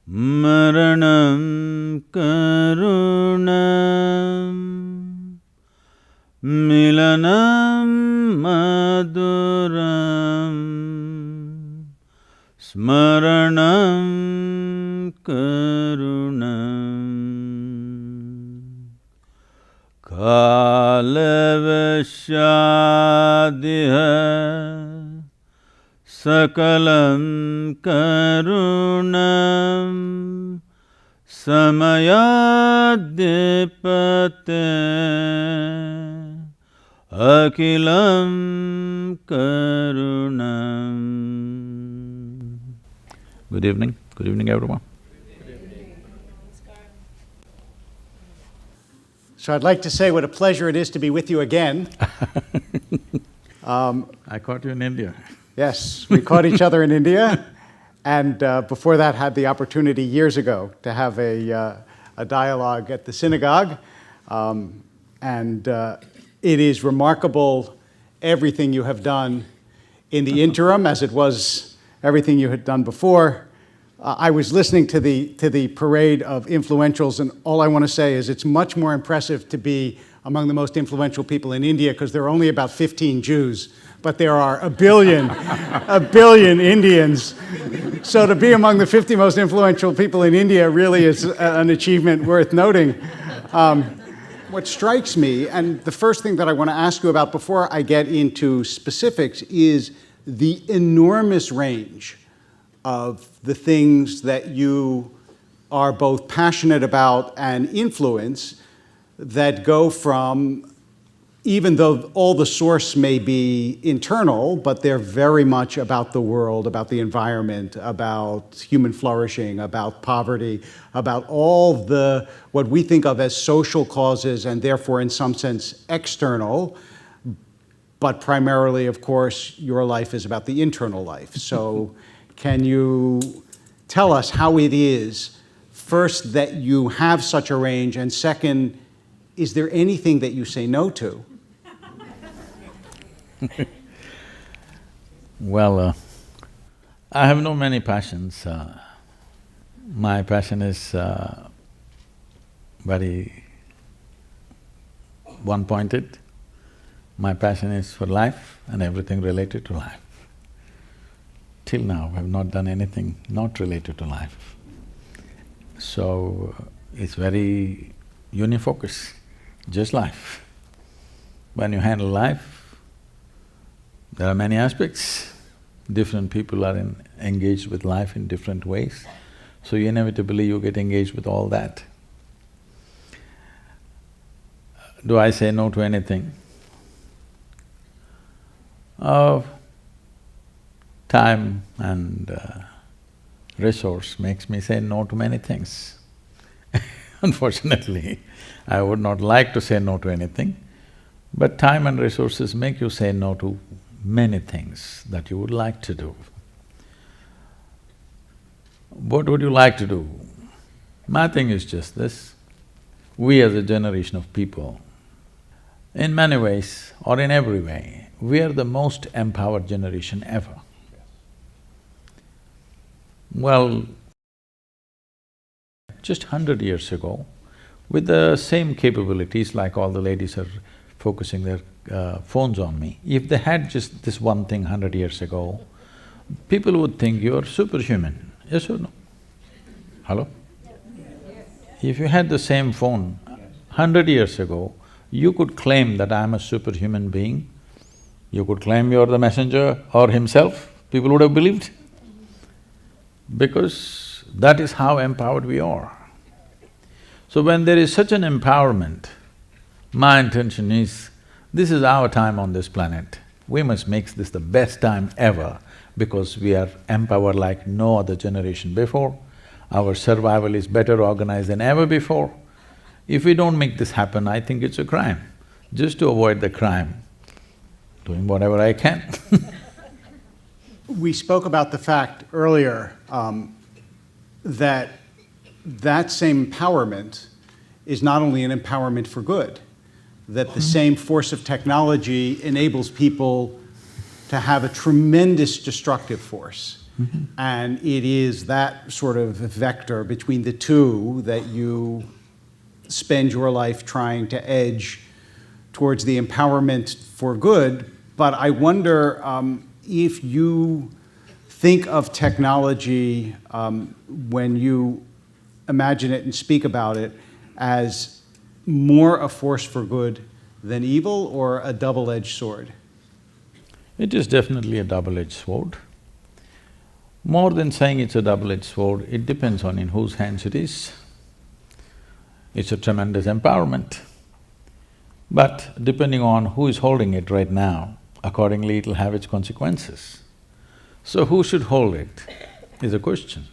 Maranam karunam milanam maduram smaranam karunam kalavashadiha sakalam karunam samayadipate akilam karunam. Good evening. Good evening, everyone. So I'd like to say what a pleasure it is to be with you again. I caught you in India. Yes, we caught each other in India, and before that had the opportunity years ago to have a dialogue at the synagogue. It is remarkable everything you have done in the interim, as it was everything you had done before. I was listening to the parade of influentials, and all I want to say is it's much more impressive to be among the most influential people in India, because there are only about 15 Jews, but there are a billion Indians. So to be among the 50 most influential people in India really is an achievement worth noting. What strikes me, and the first thing that I want to ask you about before I get into specifics, is the enormous range of the things that you are both passionate about and influence, that go from, even though all the source may be internal, but they're very much about the world, about the environment, about human flourishing, about poverty, about all the, what we think of as social causes, and therefore in some sense external, but primarily, of course, your life is about the internal life. So can you tell us how it is, first, that you have such a range, and second, is there anything that you say no to? Well, I have no many passions. My passion is very one-pointed. My passion is for life and everything related to life. Till now, I've not done anything not related to life. So, it's very unifocus, just life. When you handle life, there are many aspects. Different people are engaged with life in different ways, so inevitably you get engaged with all that. Do I say no to anything? Time and resource makes me say no to many things. Unfortunately, I would not like to say no to anything, but time and resources make you say no to many things that you would like to do. What would you like to do? My thing is just this: we as a generation of people, in many ways or in every way, we are the most empowered generation ever. Well, just 100 years ago, with the same capabilities, like all the ladies are focusing their phones on me, if they had just this one thing 100 years ago, people would think you're superhuman, yes or no? Hello? If you had the same phone 100 years ago, you could claim that I'm a superhuman being, you could claim you're the messenger or himself, people would have believed. Because that is how empowered we are. So when there is such an empowerment, my intention is, this is our time on this planet. We must make this the best time ever, because we are empowered like no other generation before. Our survival is better organized than ever before. If we don't make this happen, I think it's a crime. Just to avoid the crime, doing whatever I can. We spoke about the fact earlier that that same empowerment is not only an empowerment for good, that the same force of technology enables people to have a tremendous destructive force. And it is that sort of vector between the two that you spend your life trying to edge towards the empowerment for good. But I wonder if you think of technology when you imagine it and speak about it as more a force for good than evil, or a double-edged sword? It is definitely a double-edged sword. More than saying it's a double-edged sword, it depends on in whose hands it is. It's a tremendous empowerment. But depending on who is holding it right now, accordingly it'll have its consequences. So who should hold it is a question.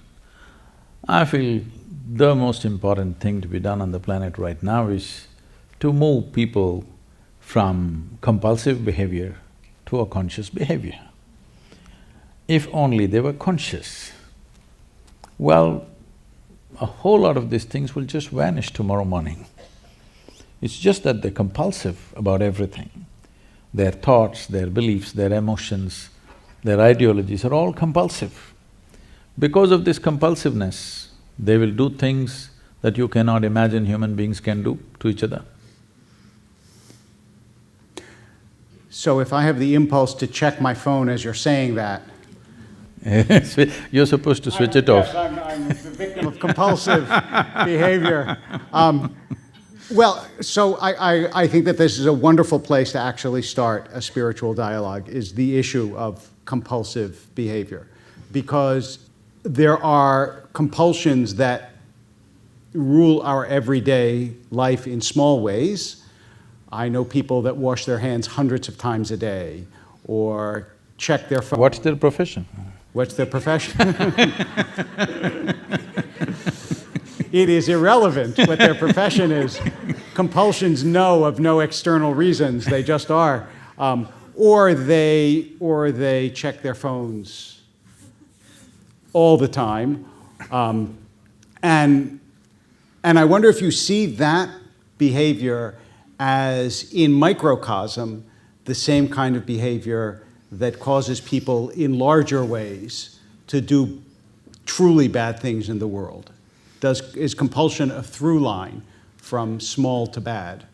I feel the most important thing to be done on the planet right now is to move people from compulsive behavior to a conscious behavior. If only they were conscious, well, a whole lot of these things will just vanish tomorrow morning. It's just that they're compulsive about everything. Their thoughts, their beliefs, their emotions, their ideologies are all compulsive. Because of this compulsiveness, they will do things that you cannot imagine human beings can do to each other. So if I have the impulse to check my phone as you're saying that… You're supposed to switch it off. Yes, I'm the victim of compulsive behavior. Well, so I think that this is a wonderful place to actually start a spiritual dialogue, is the issue of compulsive behavior. Because there are compulsions that rule our everyday life in small ways. I know people that wash their hands hundreds of times a day, or check their phone. What's their profession? What's their profession? It is irrelevant what their profession is. Compulsions know of no external reasons, they just are. Or they check their phones all the time. And I wonder if you see that behavior as, in microcosm, the same kind of behavior that causes people in larger ways to do truly bad things in the world. Is compulsion a through line from small to bad?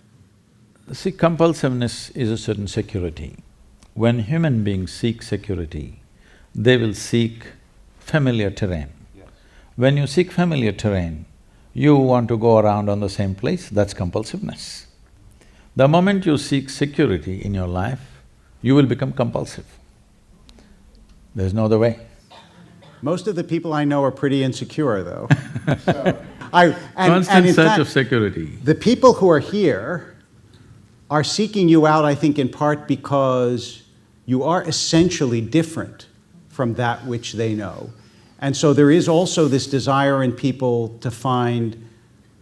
See, compulsiveness is a certain security. When human beings seek security, they will seek familiar terrain. Yes. When you seek familiar terrain, you want to go around on the same place, that's compulsiveness. The moment you seek security in your life, you will become compulsive. There's no other way. Most of the people I know are pretty insecure, though. Constant search of security. The people who are here are seeking you out, I think, in part because you are essentially different from that which they know. And so there is also this desire in people to find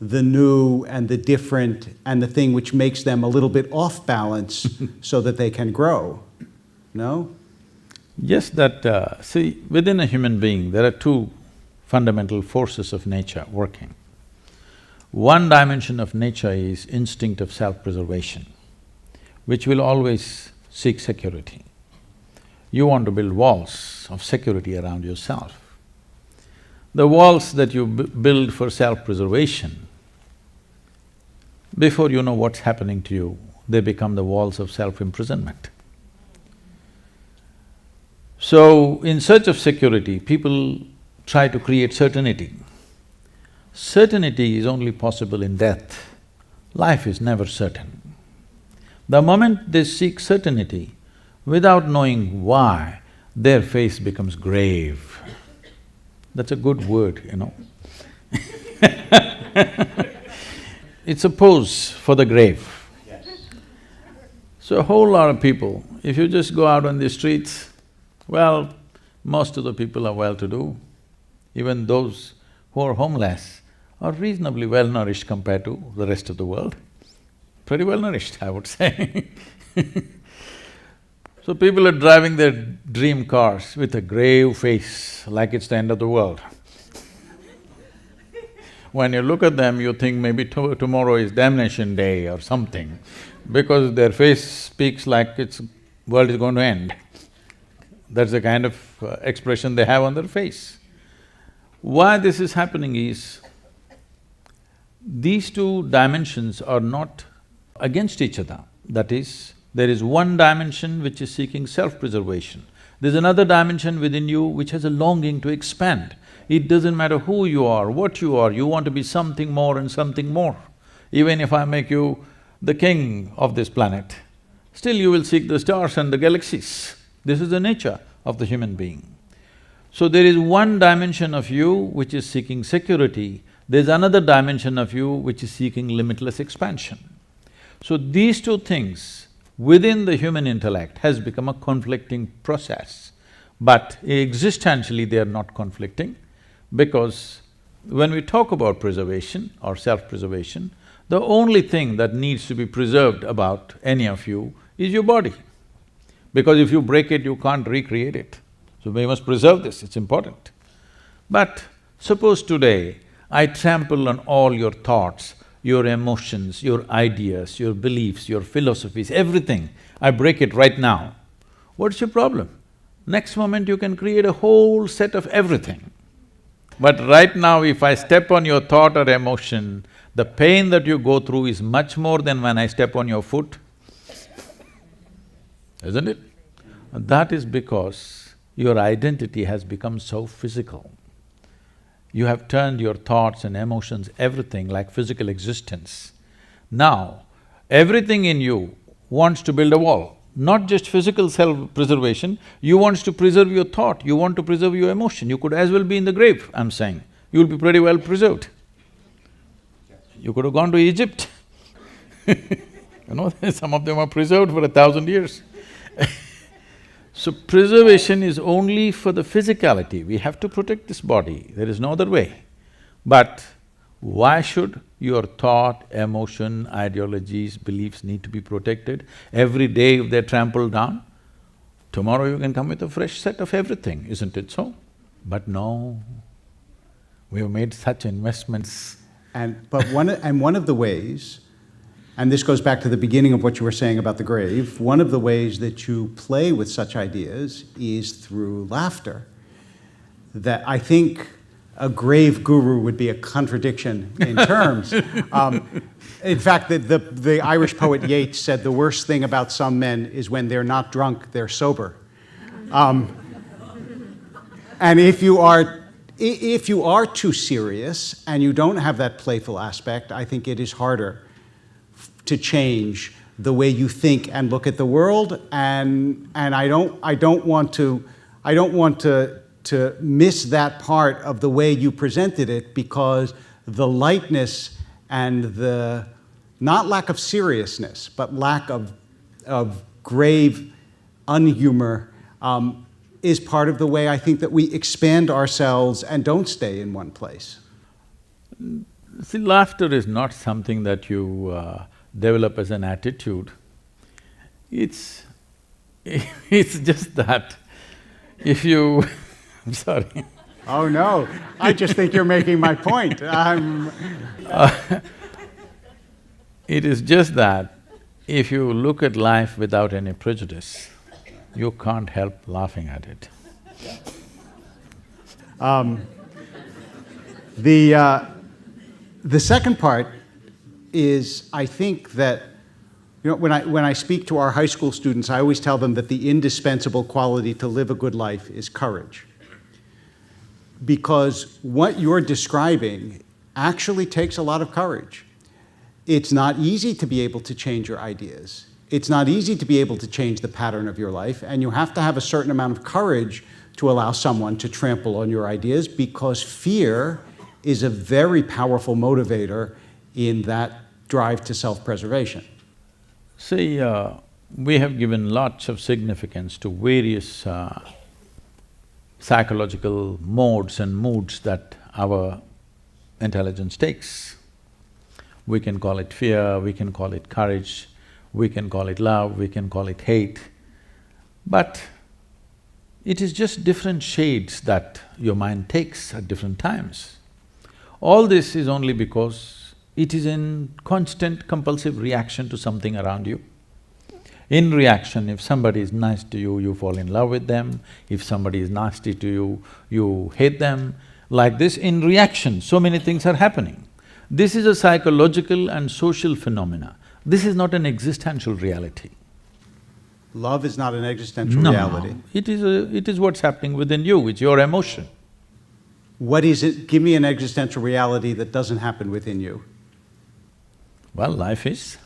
the new and the different and the thing which makes them a little bit off balance so that they can grow. No? Yes, see, within a human being, there are two fundamental forces of nature working. One dimension of nature is instinct of self-preservation, which will always seek security. You want to build walls of security around yourself. The walls that you build for self-preservation, before you know what's happening to you, they become the walls of self-imprisonment. So, in search of security, people try to create certainty. Certainty is only possible in death. Life is never certain. The moment they seek certainty, without knowing why, their face becomes grave. That's a good word, you know. It's a pose for the grave. Yes. So a whole lot of people, if you just go out on the streets, well, most of the people are well-to-do. Even those who are homeless are reasonably well-nourished compared to the rest of the world. Pretty well-nourished, I would say. So people are driving their dream cars with a grave face, like it's the end of the world. When you look at them, you think maybe tomorrow is damnation day or something, because their face speaks like world is going to end. That's the kind of expression they have on their face. Why this is happening is, these two dimensions are not against each other. That is, there is one dimension which is seeking self-preservation. There's another dimension within you which has a longing to expand. It doesn't matter who you are, what you are, you want to be something more and something more. Even if I make you the king of this planet, still you will seek the stars and the galaxies. This is the nature of the human being. So there is one dimension of you which is seeking security, there's another dimension of you which is seeking limitless expansion. So these two things within the human intellect has become a conflicting process, but existentially they are not conflicting, because when we talk about preservation or self-preservation, the only thing that needs to be preserved about any of you is your body. Because if you break it, you can't recreate it. So we must preserve this, it's important. But suppose today I trample on all your thoughts, your emotions, your ideas, your beliefs, your philosophies, everything, I break it right now, what's your problem? Next moment you can create a whole set of everything. But right now if I step on your thought or emotion, the pain that you go through is much more than when I step on your foot, isn't it? And that is because your identity has become so physical. You have turned your thoughts and emotions, everything like physical existence. Now, everything in you wants to build a wall, not just physical self-preservation, you want to preserve your thought, you want to preserve your emotion. You could as well be in the grave, I'm saying. You'll be pretty well preserved. You could have gone to Egypt. You know, some of them are preserved for 1,000 years. So preservation is only for the physicality, we have to protect this body, there is no other way. But why should your thought, emotion, ideologies, beliefs need to be protected? Every day if they're trampled down, tomorrow you can come with a fresh set of everything, isn't it so? But no, we have made such investments. But one of the ways, and this goes back to the beginning of what you were saying about the grave, one of the ways that you play with such ideas is through laughter. That I think a grave guru would be a contradiction in terms. In fact, the Irish poet Yeats said the worst thing about some men is when they're not drunk, they're sober. And if you are too serious and you don't have that playful aspect, I think it is harder to change the way you think and look at the world, and I don't want to miss that part of the way you presented it, because the lightness and the not lack of seriousness, but lack of grave unhumor is part of the way I think that we expand ourselves and don't stay in one place. See, laughter is not something that you develop as an attitude. It's just that if you… I'm sorry. Oh no, I just think you're making my point. It is just that if you look at life without any prejudice, you can't help laughing at it. The second part is, I think that, you know, when I speak to our high school students, I always tell them that the indispensable quality to live a good life is courage. Because what you're describing actually takes a lot of courage. It's not easy to be able to change your ideas. It's not easy to be able to change the pattern of your life, and you have to have a certain amount of courage to allow someone to trample on your ideas, because fear is a very powerful motivator in that drive to self-preservation. See, we have given lots of significance to various psychological modes and moods that our intelligence takes. We can call it fear, we can call it courage, we can call it love, we can call it hate, but it is just different shades that your mind takes at different times. All this is only because it is in constant compulsive reaction to something around you. In reaction, if somebody is nice to you, you fall in love with them. If somebody is nasty to you, you hate them. Like this, in reaction, so many things are happening. This is a psychological and social phenomena. This is not an existential reality. Love is not an existential No, reality. it is what's happening within you, it's your emotion. What is it? Give me an existential reality that doesn't happen within you. Well, life is.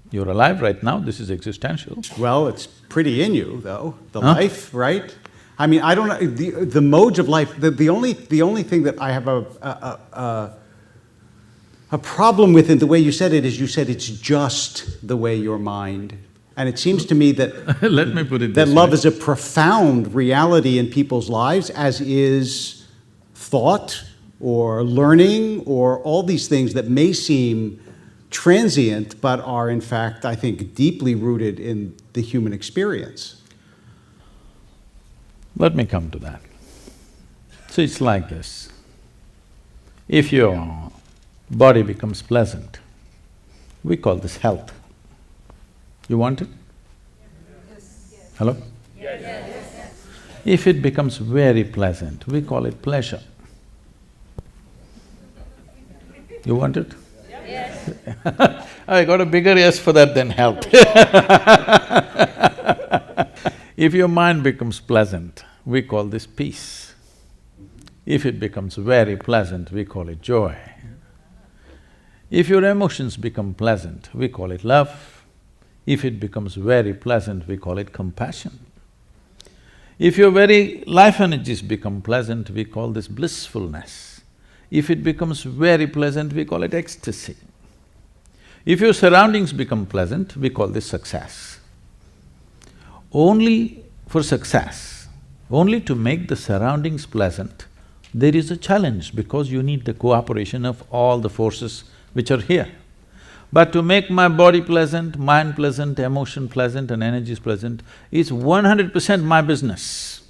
You're alive right now, this is existential. Well, it's pretty in you, though, the life, right? I mean, I don't know, the modes of life, the only thing that I have a problem with in the way you said it is you said it's just the way your mind. And it seems to me that… Let me put it that this love way. is a profound reality in people's lives, as is thought or learning or all these things that may seem transient but are in fact, I think, deeply rooted in the human experience. Let me come to that. So it's like this. If your body becomes pleasant, we call this health. You want it? Yes. Hello? Yes. If it becomes very pleasant, we call it pleasure. You want it? Yes. I got a bigger yes for that than health. If your mind becomes pleasant, we call this peace. If it becomes very pleasant, we call it joy. If your emotions become pleasant, we call it love. If it becomes very pleasant, we call it compassion. If your very life energies become pleasant, we call this blissfulness. If it becomes very pleasant, we call it ecstasy. If your surroundings become pleasant, we call this success. Only for success, only to make the surroundings pleasant, there is a challenge because you need the cooperation of all the forces which are here. But to make my body pleasant, mind pleasant, emotion pleasant and energies pleasant is 100% my business.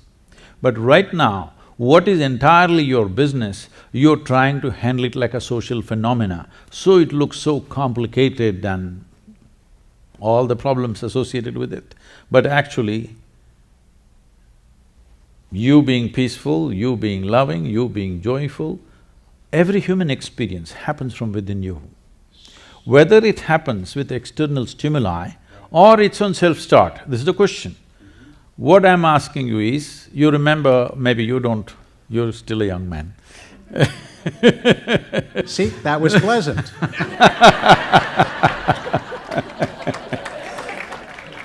But right now, what is entirely your business, you're trying to handle it like a social phenomena, so it looks so complicated and all the problems associated with it. But actually, you being peaceful, you being loving, you being joyful, every human experience happens from within you. Whether it happens with external stimuli or its own self-start, this is the question. What I'm asking you is, you remember, maybe you don't, you're still a young man. See, that was pleasant.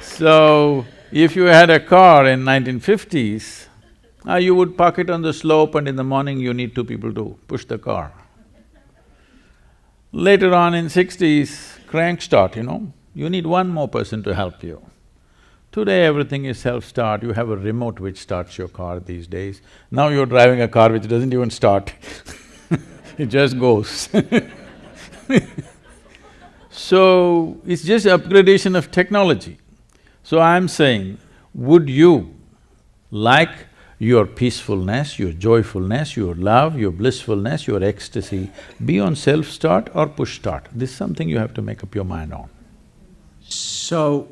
So, if you had a car in 1950s, you would park it on the slope and in the morning you need two people to push the car. Later on in 60s, crank start, you need one more person to help you. Today everything is self-start, you have a remote which starts your car these days. Now you're driving a car which doesn't even start, it just goes. So, it's just upgradation of technology. So I'm saying, would you like your peacefulness, your joyfulness, your love, your blissfulness, your ecstasy be on self-start or push-start? This is something you have to make up your mind on. So,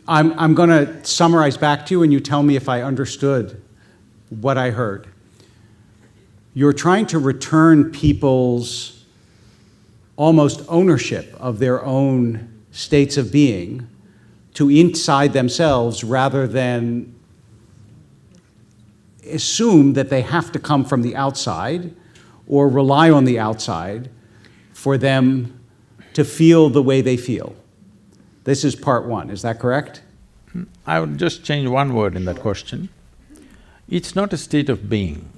I'm gonna summarize back to you and you tell me if I understood what I heard. You're trying to return people's almost ownership of their own states of being to inside themselves rather than assume that they have to come from the outside or rely on the outside for them to feel the way they feel. This is part one, is that correct? I would just change one word in that question. It's not a state of being.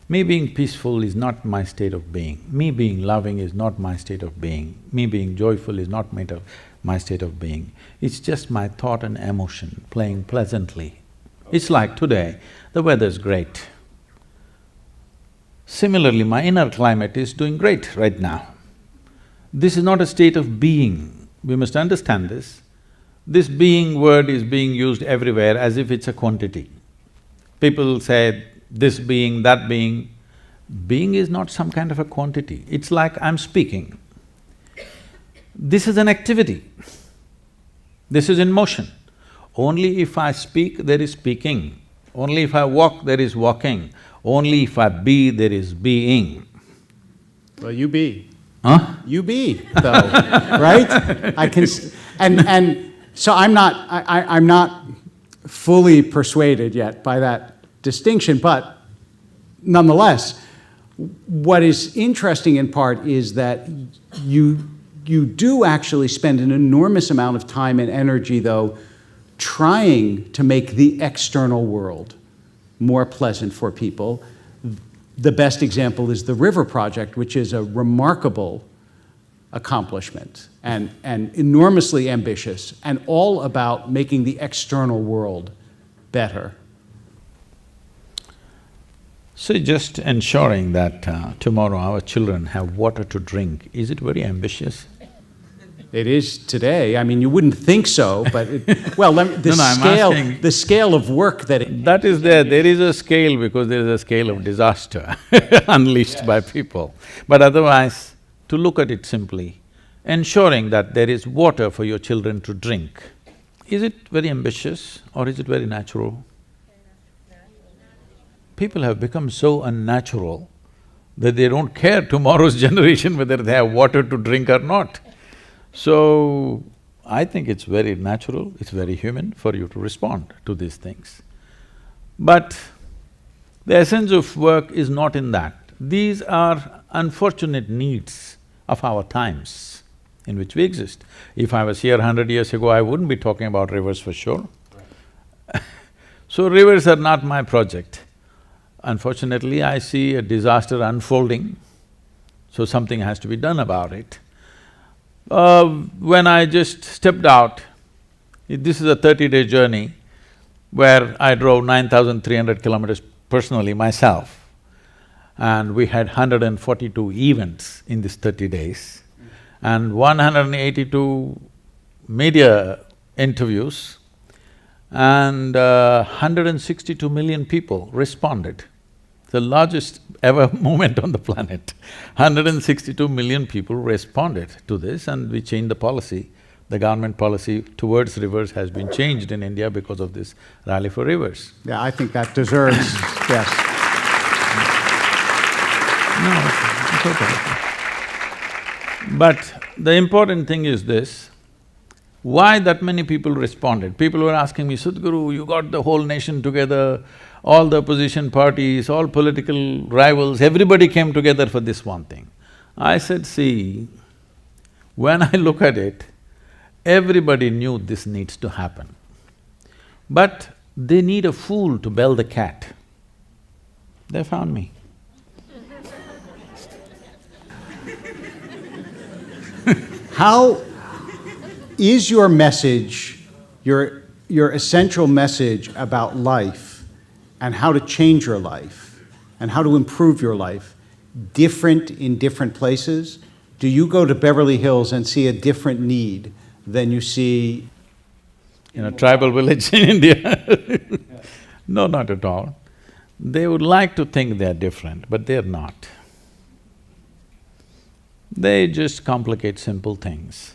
Me being peaceful is not my state of being. Me being loving is not my state of being. Me being joyful is not my state of being. It's just my thought and emotion playing pleasantly. It's like today, the weather's great. Similarly, my inner climate is doing great right now. This is not a state of being. We must understand this. This being word is being used everywhere as if it's a quantity. People say, this being, that being. Being is not some kind of a quantity. It's like I'm speaking. This is an activity. This is in motion. Only if I speak, there is speaking. Only if I walk, there is walking. Only if I be, there is being. Well, you be. Huh? You be, though, right? And so I'm not fully persuaded yet by that distinction, but nonetheless, what is interesting in part is that you do actually spend an enormous amount of time and energy, though, trying to make the external world more pleasant for people. The best example is the River Project, which is a remarkable accomplishment and enormously ambitious, and all about making the external world better. So just ensuring that tomorrow our children have water to drink, is it very ambitious? It is today. I mean, you wouldn't think so, but the scale of work that it… That is there. There is a scale because there is a scale of disaster unleashed by people. But otherwise, to look at it simply, ensuring that there is water for your children to drink, is it very ambitious or is it very natural? People have become so unnatural that they don't care tomorrow's generation whether they have water to drink or not. So, I think it's very natural, it's very human for you to respond to these things. But the essence of work is not in that. These are unfortunate needs of our times in which we exist. If I was here 100 years ago, I wouldn't be talking about rivers for sure. So rivers are not my project. Unfortunately, I see a disaster unfolding, so something has to be done about it. When I just stepped out, this is a 30-day journey where I drove 9,300 kilometers personally myself, and we had 142 events in these 30 days and 182 media interviews, and 162 million people responded. The largest ever movement on the planet. 162 million people responded to this, and we changed the policy. The government policy towards rivers has been changed in India because of this Rally for Rivers. Yeah, I think that deserves… yes. No, it's okay. But the important thing is this, why that many people responded? People were asking me, Sadhguru, you got the whole nation together, all the opposition parties, all political rivals, everybody came together for this one thing. I said, see, when I look at it, everybody knew this needs to happen. But they need a fool to bell the cat. They found me. How is your message, your essential message about life and how to change your life and how to improve your life different in different places? Do you go to Beverly Hills and see a different need than you see in a tribal village in India? No, not at all. They would like to think they're different, but they're not. They just complicate simple things.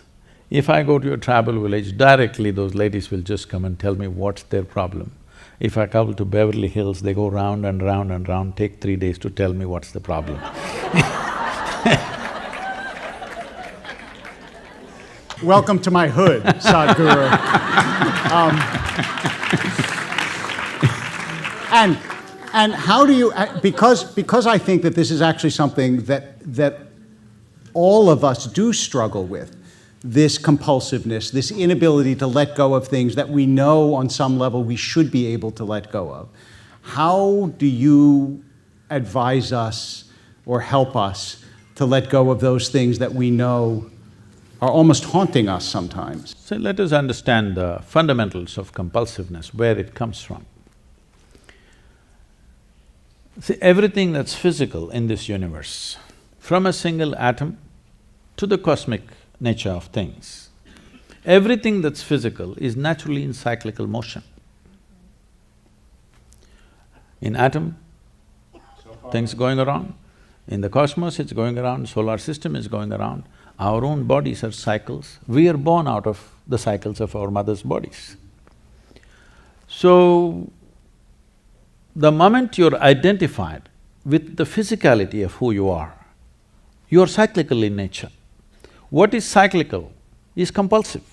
If I go to a tribal village, directly those ladies will just come and tell me what's their problem. If I come to Beverly Hills, they go round and round and round, take 3 days to tell me what's the problem. Welcome to my hood, Sadhguru. And how do you… because I think that this is actually something that all of us do struggle with, this compulsiveness, this inability to let go of things that we know on some level we should be able to let go of. How do you advise us or help us to let go of those things that we know are almost haunting us sometimes? So let us understand the fundamentals of compulsiveness, where it comes from. See, everything that's physical in this universe, from a single atom to the cosmic nature of things, everything that's physical is naturally in cyclical motion. In atom, things going around. In the cosmos, it's going around, solar system is going around. Our own bodies are cycles. We are born out of the cycles of our mother's bodies. So, the moment you're identified with the physicality of who you are cyclical in nature. What is cyclical is compulsive.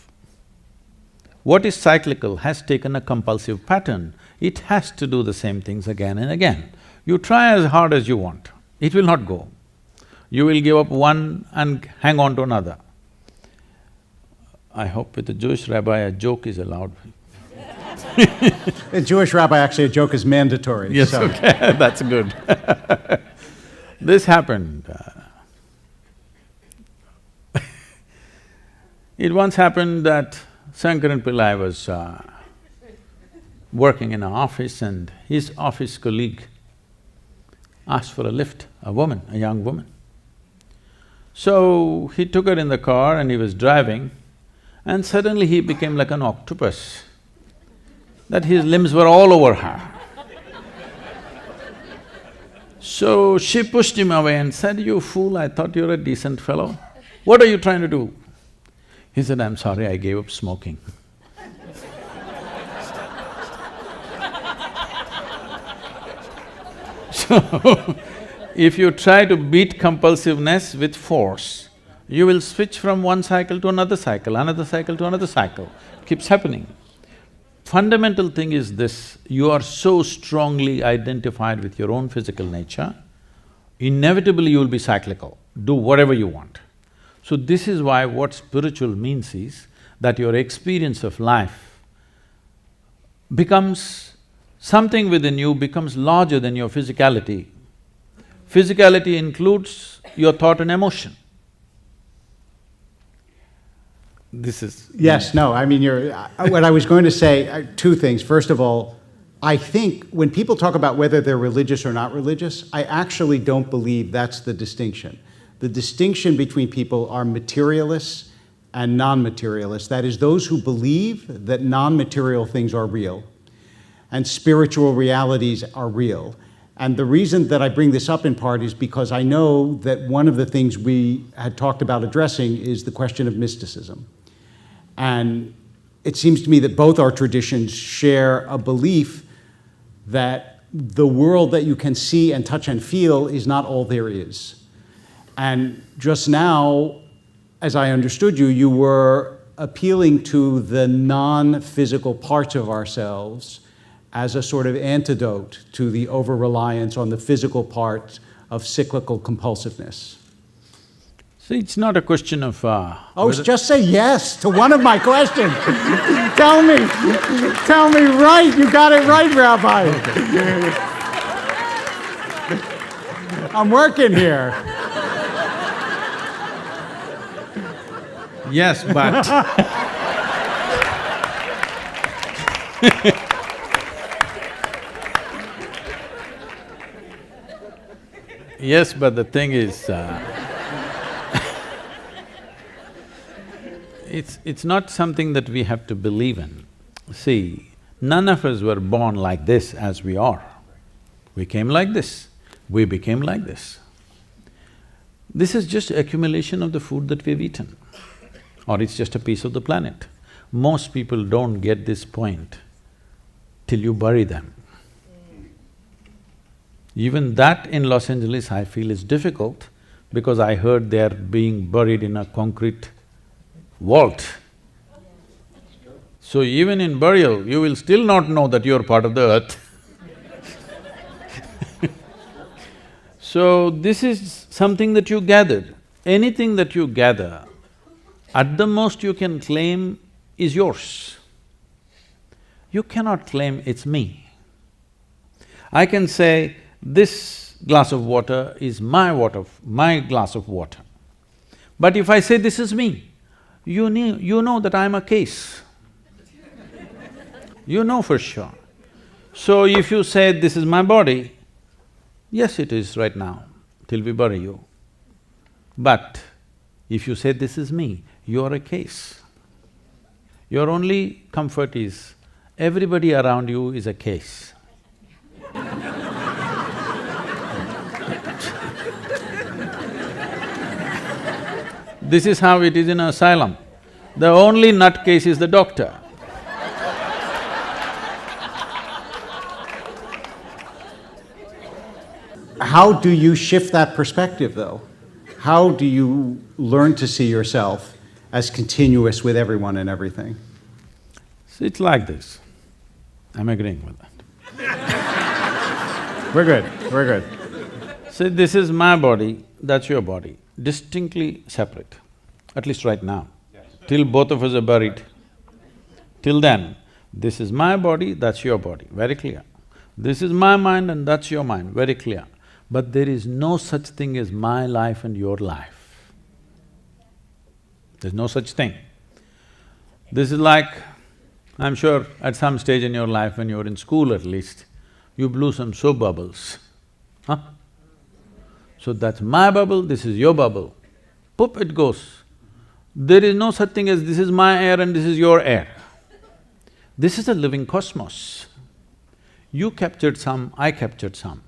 What is cyclical has taken a compulsive pattern. It has to do the same things again and again. You try as hard as you want, it will not go. You will give up one and hang on to another. I hope with a Jewish rabbi a joke is allowed. A Jewish rabbi, actually, a joke is mandatory. Yes, so. okay, that's good. This happened. It once happened that Shankaran Pillai was working in an office and his office colleague asked for a lift, a woman, a young woman. So he took her in the car and he was driving and suddenly he became like an octopus, that his limbs were all over her. So she pushed him away and said, "You fool, I thought you were a decent fellow. What are you trying to do?" He said, "I'm sorry, I gave up smoking." So, if you try to beat compulsiveness with force, you will switch from one cycle to another cycle, another cycle to another cycle. It keeps happening. Fundamental thing is this, you are so strongly identified with your own physical nature, inevitably you will be cyclical, do whatever you want. So this is why what spiritual means is that your experience of life becomes… something within you becomes larger than your physicality. Physicality includes your thought and emotion. This is… Yes, no, I mean, what I was going to say, two things. First of all, I think when people talk about whether they're religious or not religious, I actually don't believe that's the distinction. The distinction between people are materialists and non-materialists. That is, those who believe that non-material things are real and spiritual realities are real. And the reason that I bring this up in part is because I know that one of the things we had talked about addressing is the question of mysticism. And it seems to me that both our traditions share a belief that the world that you can see and touch and feel is not all there is. And just now, as I understood you, you were appealing to the non-physical parts of ourselves as a sort of antidote to the over-reliance on the physical part of cyclical compulsiveness. See, it's not a question of… Just say yes to one of my questions. Tell me right, you got it right, Rabbi. I'm working here. Yes, but… Yes, but the thing is, it's not something that we have to believe in. See, none of us were born like this as we are. We came like this, we became like this. This is just accumulation of the food that we've eaten, or it's just a piece of the planet. Most people don't get this point till you bury them. Even that in Los Angeles I feel is difficult because I heard they're being buried in a concrete vault. So even in burial, you will still not know that you're part of the earth. So this is something that you gathered. Anything that you gather, at the most you can claim is yours. You cannot claim it's me. I can say, this glass of water is my glass of water. But if I say this is me, you know that I'm a case. You know for sure. So if you say this is my body, yes, it is right now, till we bury you. But if you say this is me, you're a case. Your only comfort is everybody around you is a case. This is how it is in an asylum. The only nutcase is the doctor. How do you shift that perspective, though? How do you learn to see yourself as continuous with everyone and everything? So it's like this. I'm agreeing with that. We're good, we're good. See, this is my body, that's your body, distinctly separate, at least right now. Till both of us are buried, till then, this is my body, that's your body, very clear. This is my mind and that's your mind, very clear. But there is no such thing as my life and your life. There's no such thing. This is like, I'm sure at some stage in your life, when you were in school at least, you blew some soap bubbles, huh? So that's my bubble, this is your bubble. Poop, it goes. There is no such thing as this is my air and this is your air. This is a living cosmos. You captured some, I captured some.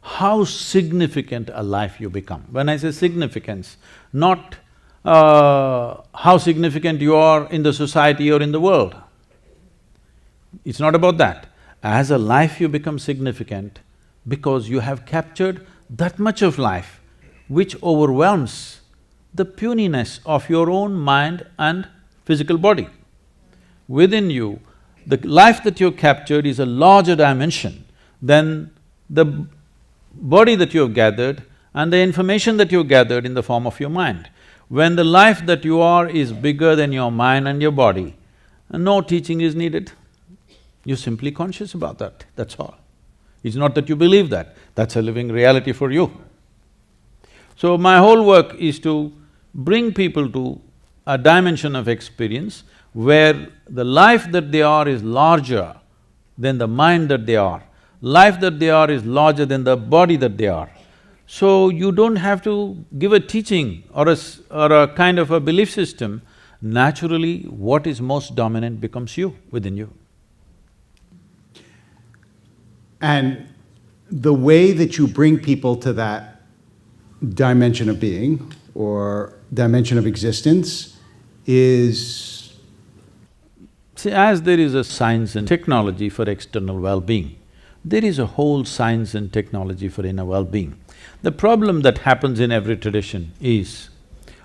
How significant a life you become. When I say significance, not how significant you are in the society or in the world. It's not about that. As a life you become significant because you have captured that much of life which overwhelms the puniness of your own mind and physical body. Within you, the life that you've captured is a larger dimension than the body that you have gathered and the information that you gathered in the form of your mind. When the life that you are is bigger than your mind and your body, no teaching is needed. You're simply conscious about that, that's all. It's not that you believe that, that's a living reality for you. So my whole work is to bring people to a dimension of experience where the life that they are is larger than the mind that they are. Life that they are is larger than the body that they are. So you don't have to give a teaching or a kind of a belief system. Naturally, what is most dominant becomes you, within you. And the way that you bring people to that dimension of being or dimension of existence is… See, as there is a science and technology for external well-being, there is a whole science and technology for inner well-being. The problem that happens in every tradition is,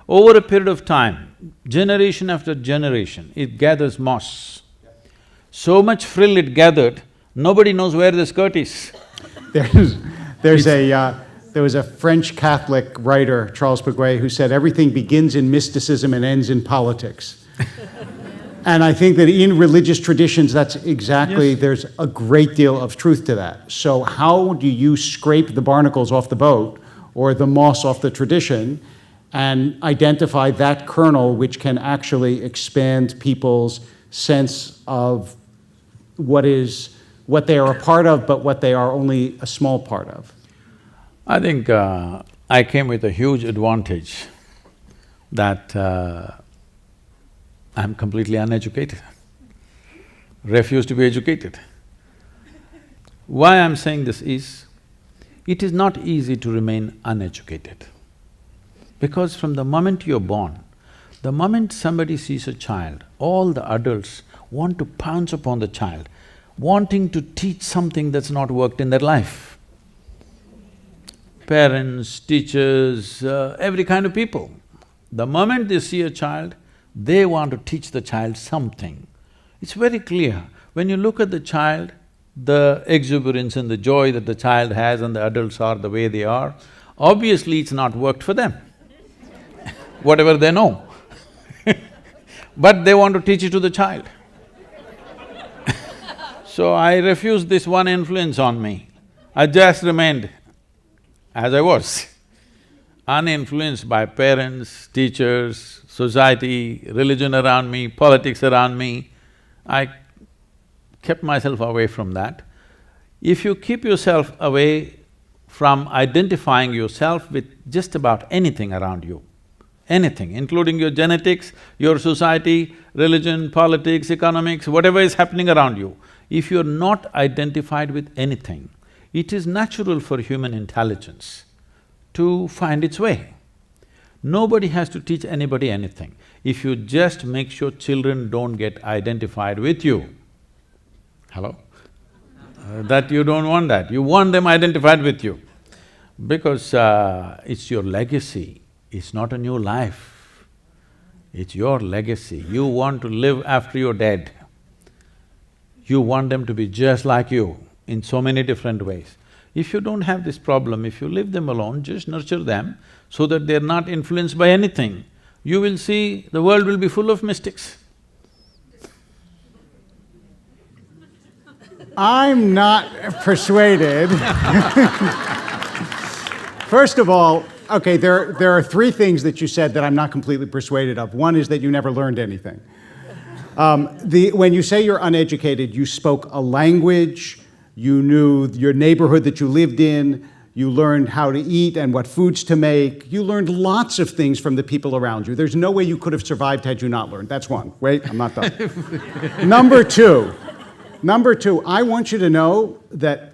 over a period of time, generation after generation, it gathers moss. So much frill it gathered, nobody knows where the skirt is. There was a French Catholic writer, Charles Peguet, who said everything begins in mysticism and ends in politics. And I think that in religious traditions, that's exactly… Yes. There's a great deal of truth to that. So how do you scrape the barnacles off the boat or the moss off the tradition and identify that kernel which can actually expand people's sense of what they are a part of, but what they are only a small part of? I think I came with a huge advantage that I'm completely uneducated, refuse to be educated. Why I'm saying this is, it is not easy to remain uneducated. Because from the moment you're born, the moment somebody sees a child, all the adults want to pounce upon the child, wanting to teach something that's not worked in their life. Parents, teachers, every kind of people. The moment they see a child, they want to teach the child something. It's very clear. When you look at the child, the exuberance and the joy that the child has and the adults are the way they are, obviously it's not worked for them, whatever they know. But they want to teach it to the child. So I refused this one influence on me. I just remained as I was, uninfluenced by parents, teachers, society, religion around me, politics around me. I kept myself away from that. If you keep yourself away from identifying yourself with just about anything around you, anything, including your genetics, your society, religion, politics, economics, whatever is happening around you, if you're not identified with anything, it is natural for human intelligence to find its way. Nobody has to teach anybody anything. If you just make sure children don't get identified with you, hello? That you don't want that, you want them identified with you. Because it's your legacy, it's not a new life, it's your legacy. You want to live after you're dead. You want them to be just like you in so many different ways. If you don't have this problem, if you leave them alone, just nurture them so that they're not influenced by anything, you will see the world will be full of mystics. I'm not persuaded. First of all, okay, there are three things that you said that I'm not completely persuaded of. One is that you never learned anything. When you say you're uneducated, you spoke a language, you knew your neighborhood that you lived in, you learned how to eat and what foods to make, you learned lots of things from the people around you. There's no way you could have survived had you not learned. That's one. Wait, I'm not done. Number two, I want you to know that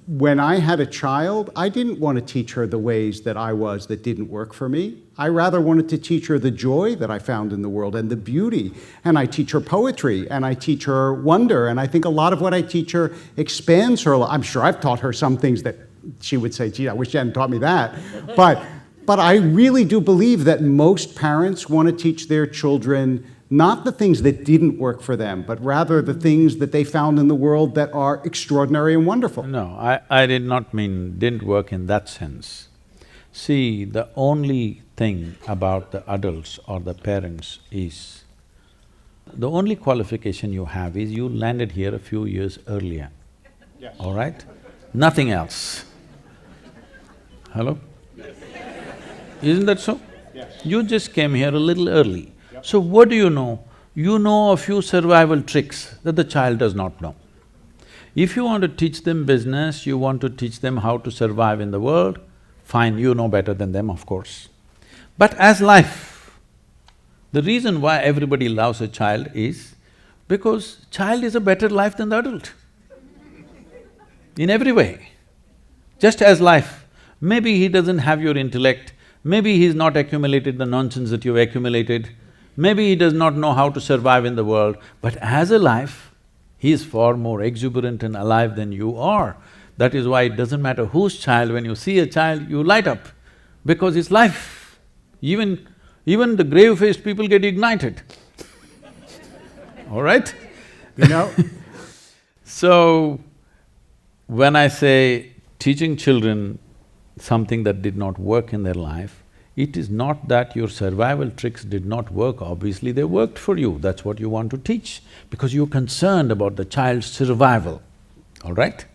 when I had a child, I didn't want to teach her the ways that I was that didn't work for me. I rather wanted to teach her the joy that I found in the world and the beauty. And I teach her poetry, and I teach her wonder, and I think a lot of what I teach her expands her. I'm sure I've taught her some things that she would say, gee, I wish you hadn't taught me that. But I really do believe that most parents want to teach their children not the things that didn't work for them, but rather the things that they found in the world that are extraordinary and wonderful. No, I did not mean didn't work in that sense. See, the only thing about the adults or the parents is, the only qualification you have is you landed here a few years earlier, Yes. all right? Nothing else. Hello? Isn't that so? Yes. You just came here a little early. So what do you know? You know a few survival tricks that the child does not know. If you want to teach them business, you want to teach them how to survive in the world, fine, you know better than them, of course. But as life, the reason why everybody loves a child is because child is a better life than the adult, in every way. Just as life, maybe he doesn't have your intellect, maybe he's not accumulated the nonsense that you've accumulated, maybe he does not know how to survive in the world, but as a life, he is far more exuberant and alive than you are. That is why it doesn't matter whose child, when you see a child, you light up, because it's life. Even the grave-faced people get ignited, all right? You know? So, when I say teaching children something that did not work in their life, it is not that your survival tricks did not work, obviously they worked for you, that's what you want to teach, because you're concerned about the child's survival, all right?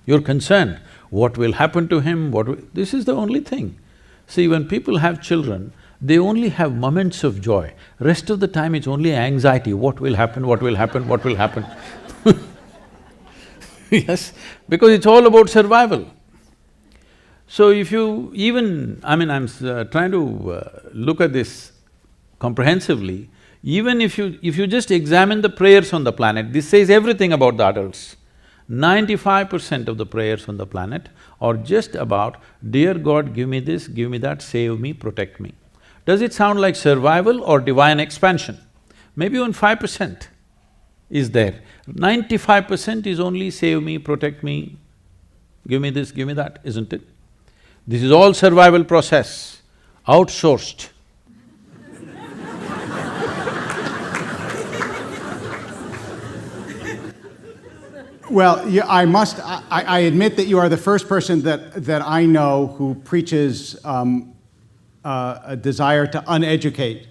You're concerned, what will happen to him, this is the only thing. See, when people have children, they only have moments of joy, rest of the time it's only anxiety, what will happen, what will happen, what will happen. Yes, because it's all about survival. So if you even… I'm trying to look at this comprehensively, even if you just examine the prayers on the planet, this says everything about the adults. 95% of the prayers on the planet are just about, dear God, give me this, give me that, save me, protect me. Does it sound like survival or divine expansion? Maybe even 5% is there. 95% is only save me, protect me, give me this, give me that, isn't it? This is all survival process, outsourced. Well, yeah, I admit that you are the first person that I know who preaches a desire to uneducate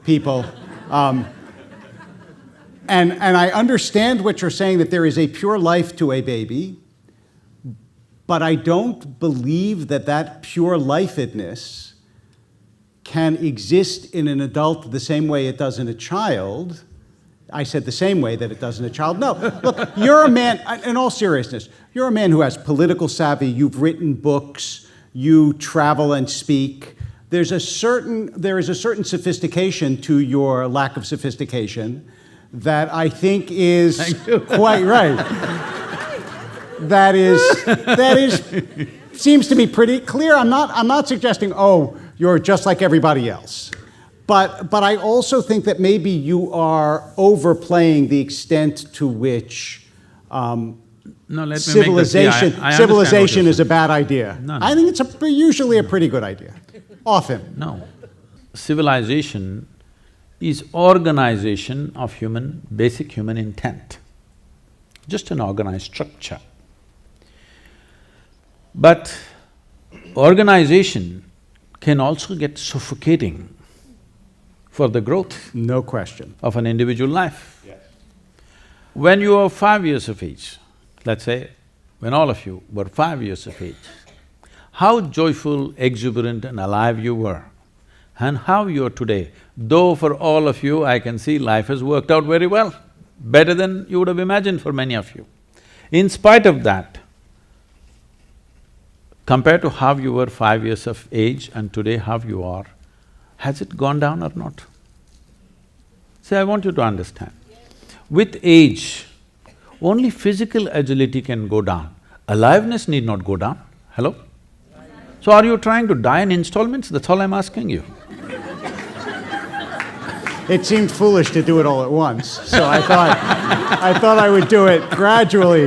people. And I understand what you're saying, that there is a pure life to a baby, but I don't believe that pure lifedness can exist in an adult the same way it does in a child. I said the same way that it does in a child. No, look, you're a man, in all seriousness, you're a man who has political savvy, you've written books, you travel and speak. There is a certain sophistication to your lack of sophistication that I think is quite right. That seems to be pretty clear. I'm not suggesting, oh, you're just like everybody else. But I also think that maybe you are overplaying the extent to which No, let me civilization, make this clear. I civilization understand is a bad idea. No, no. I think it's usually a pretty good idea, often. No. Civilization is organization of basic human intent, just an organized structure. But organization can also get suffocating for the growth No question. of an individual life. Yes. When you are 5 years of age, let's say, when all of you were 5 years of age, how joyful, exuberant and alive you were, and how you are today, though for all of you I can see life has worked out very well, better than you would have imagined for many of you. In spite of that, compared to how you were 5 years of age and today how you are, has it gone down or not? See, I want you to understand, with age, only physical agility can go down, aliveness need not go down. Hello? So are you trying to die in installments? That's all I'm asking you. It seemed foolish to do it all at once, so I thought I would do it gradually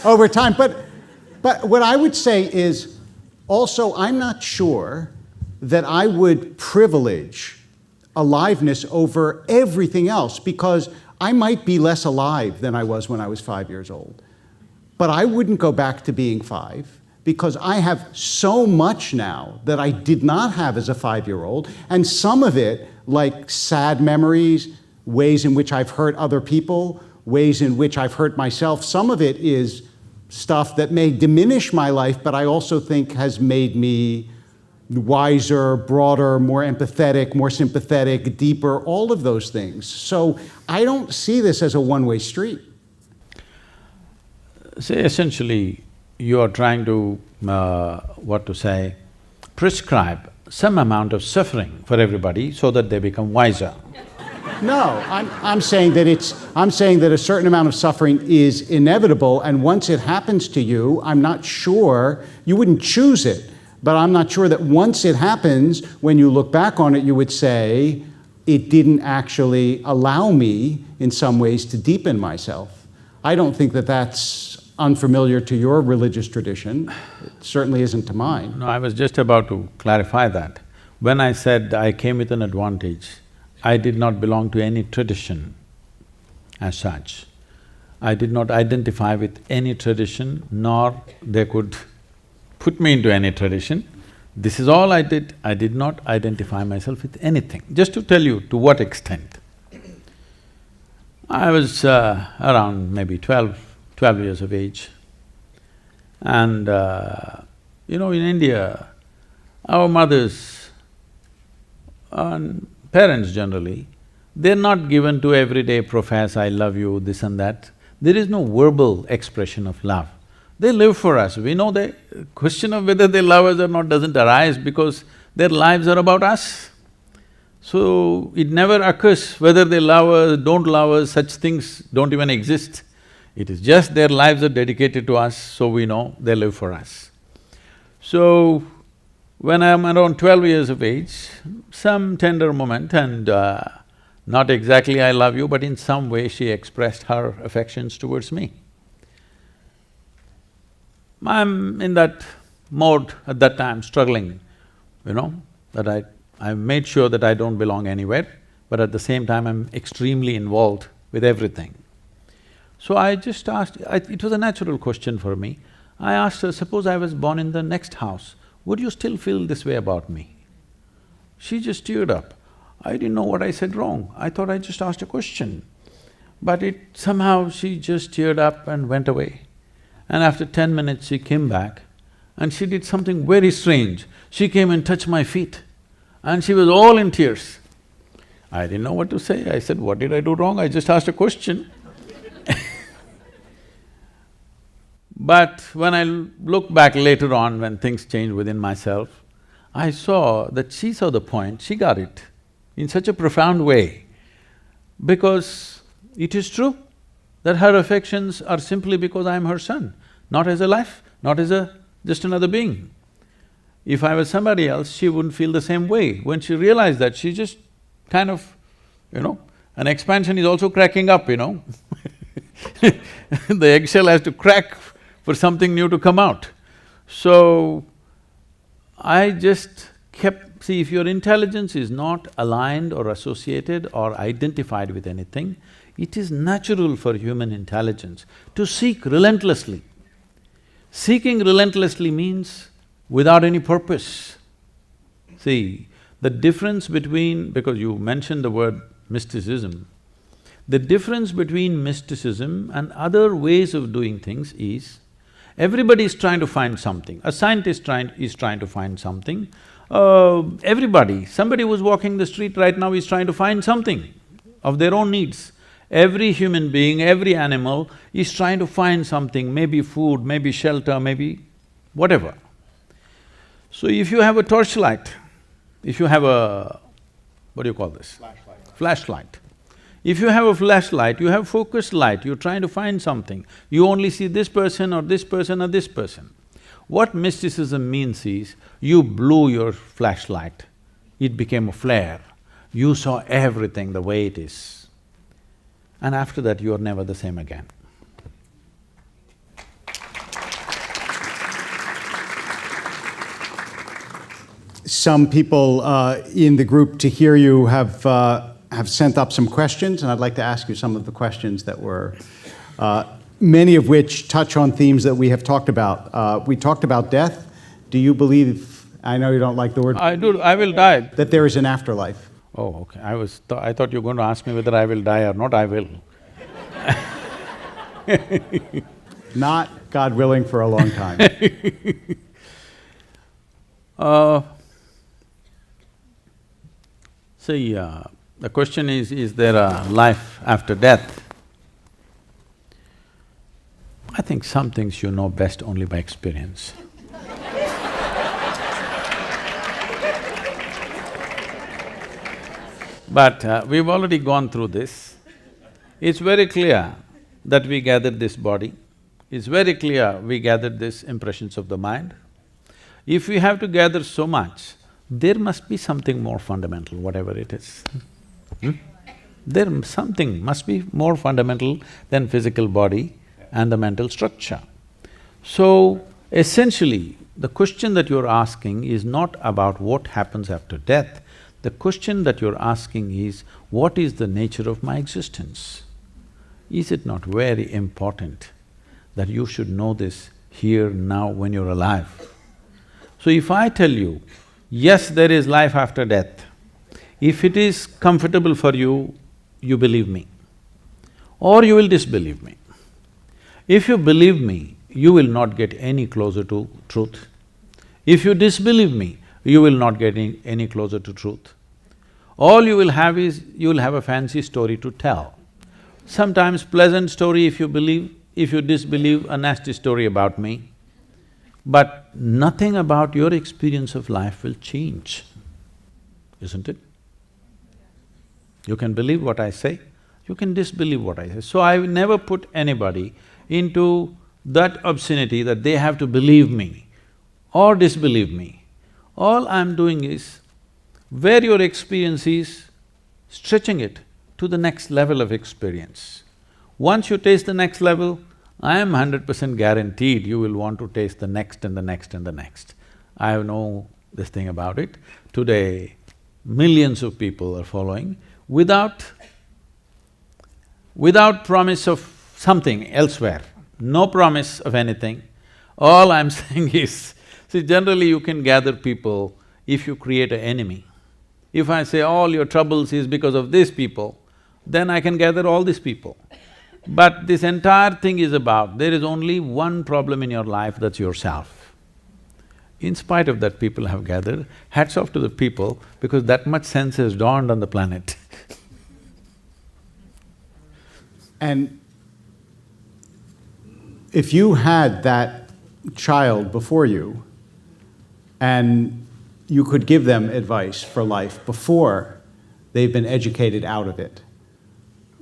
over time. But what I would say is, also, I'm not sure that I would privilege aliveness over everything else, because I might be less alive than I was when I was 5 years old. But I wouldn't go back to being 5, because I have so much now that I did not have as a 5-year-old, and some of it, like sad memories, ways in which I've hurt other people, ways in which I've hurt myself, some of it is stuff that may diminish my life, but I also think has made me wiser, broader, more empathetic, more sympathetic, deeper, all of those things. So I don't see this as a one-way street. See, essentially, you are trying to, prescribe some amount of suffering for everybody so that they become wiser. No, I'm saying that a certain amount of suffering is inevitable, and once it happens to you, I'm not sure, you wouldn't choose it, but I'm not sure that once it happens, when you look back on it, you would say, it didn't actually allow me, in some ways, to deepen myself. I don't think that that's unfamiliar to your religious tradition. It certainly isn't to mine. No, I was just about to clarify that. When I said I came with an advantage, I did not belong to any tradition as such. I did not identify with any tradition, nor they could put me into any tradition. This is all I did. I did not identify myself with anything. Just to tell you to what extent. I was around maybe 12 years of age, and in India, our mothers and parents generally, they're not given to everyday profess, I love you, this and that. There is no verbal expression of love. They live for us. We know the question of whether they love us or not doesn't arise because their lives are about us. So, it never occurs whether they love us, don't love us, such things don't even exist. It is just their lives are dedicated to us, so we know they live for us. So, when I'm around 12 years of age, some tender moment and not exactly I love you, but in some way she expressed her affections towards me. I'm in that mode at that time, struggling, that I made sure that I don't belong anywhere, but at the same time I'm extremely involved with everything. So I just asked… it was a natural question for me. I asked her, suppose I was born in the next house, would you still feel this way about me? She just teared up. I didn't know what I said wrong. I thought I just asked a question. But somehow she just teared up and went away. And after 10 minutes she came back and she did something very strange. She came and touched my feet and she was all in tears. I didn't know what to say. I said, what did I do wrong? I just asked a question. But when I look back later on, when things changed within myself, I saw that she saw the point, she got it in such a profound way, because it is true that her affections are simply because I am her son, not as a life, not as just another being. If I was somebody else, she wouldn't feel the same way. When she realized that, she just kind of, an expansion is also cracking up, The eggshell has to crack for something new to come out. So, I just kept… See, if your intelligence is not aligned or associated or identified with anything, it is natural for human intelligence to seek relentlessly. Seeking relentlessly means without any purpose. See, the difference between… because you mentioned the word mysticism, the difference between mysticism and other ways of doing things is, everybody is trying to find something. A scientist is trying to find something. Somebody who's walking the street right now is trying to find something of their own needs. Every human being, every animal is trying to find something, maybe food, maybe shelter, maybe whatever. So if you have a torchlight, if you have a… what do you call this? Flashlight. If you have a flashlight, you have focused light, you're trying to find something. You only see this person or this person or this person. What mysticism means is, you blew your flashlight, it became a flare. You saw everything the way it is. And after that, you are never the same again. Some people in the group, to hear you, have sent up some questions, and I'd like to ask you some of the questions that were… many of which touch on themes that we have talked about. We talked about death. Do you believe… I know you don't like the word… I do, I will die. That there is an afterlife? Oh, okay. I thought you were going to ask me whether I will die or not. I will. Not, God willing, for a long time. The question is there a life after death? I think some things you know best only by experience. But we've already gone through this. It's very clear that we gathered this body. It's very clear we gathered these impressions of the mind. If we have to gather so much, there must be something more fundamental, whatever it is. Something must be more fundamental than physical body and the mental structure. So, essentially, the question that you're asking is not about what happens after death. The question that you're asking is, what is the nature of my existence? Is it not very important that you should know this here, now, when you're alive? So if I tell you, yes, there is life after death, if it is comfortable for you, you believe me, or you will disbelieve me. If you believe me, you will not get any closer to truth. If you disbelieve me, you will not get any closer to truth. All you will have is, you will have a fancy story to tell. Sometimes pleasant story if you believe, if you disbelieve, a nasty story about me. But nothing about your experience of life will change, isn't it? You can believe what I say, you can disbelieve what I say. So I will never put anybody into that obscenity that they have to believe me or disbelieve me. All I'm doing is, where your experience is, stretching it to the next level of experience. Once you taste the next level, I am 100% guaranteed you will want to taste the next and the next and the next. I have no this thing about it. Today, millions of people are following without promise of something elsewhere, no promise of anything. All I'm saying is, see, generally you can gather people if you create an enemy. If I say all your troubles is because of these people, then I can gather all these people. But this entire thing is about, there is only one problem in your life, that's yourself. In spite of that, people have gathered. Hats off to the people, because that much sense has dawned on the planet. And if you had that child before you, and you could give them advice for life before they've been educated out of it,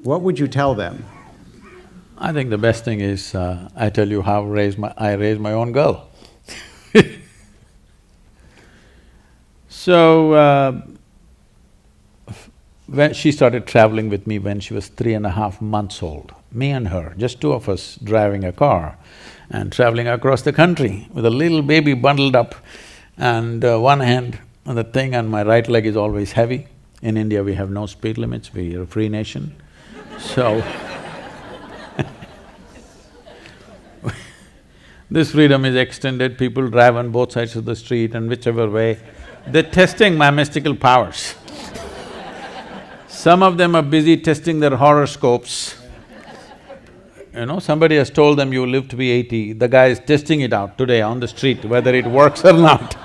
what would you tell them? I think the best thing is, I tell you how I raised my own girl. So, when she started traveling with me when she was 3.5 months old, me and her, just two of us driving a car and traveling across the country with a little baby bundled up and one hand on the thing and my right leg is always heavy. In India, we have no speed limits, we are a free nation. So, this freedom is extended, people drive on both sides of the street and whichever way, they're testing my mystical powers. Some of them are busy testing their horoscopes. You know, somebody has told them you will live to be 80, the guy is testing it out today on the street, whether it works or not.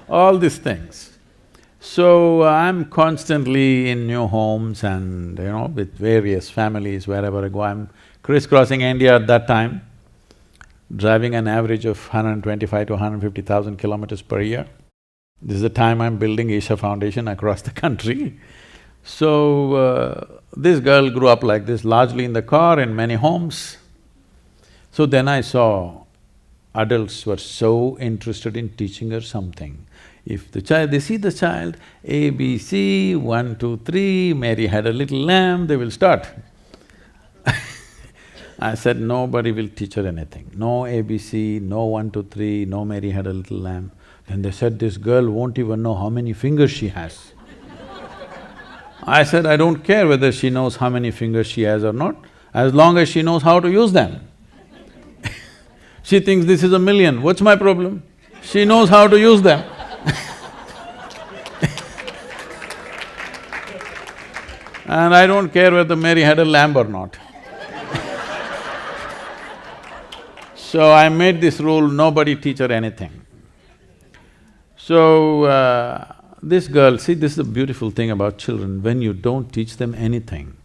All these things. So, I'm constantly in new homes and, you know, with various families, wherever I go, I'm crisscrossing India at that time, driving an average of 125 to 150,000 kilometers per year. This is the time I'm building Isha Foundation across the country. So, this girl grew up like this, largely in the car, in many homes. So then I saw adults were so interested in teaching her something. If the child… they see the child, A, B, C, 1, 2, 3, Mary had a little lamb, they will start. I said, nobody will teach her anything. No ABC, no 1, 2, 3, no Mary had a little lamb. Then they said, this girl won't even know how many fingers she has. I said, I don't care whether she knows how many fingers she has or not, as long as she knows how to use them. She thinks this is a million, what's my problem? She knows how to use them. And I don't care whether Mary had a lamb or not. So I made this rule, nobody teach her anything. So, this girl, see, this is the beautiful thing about children, when you don't teach them anything,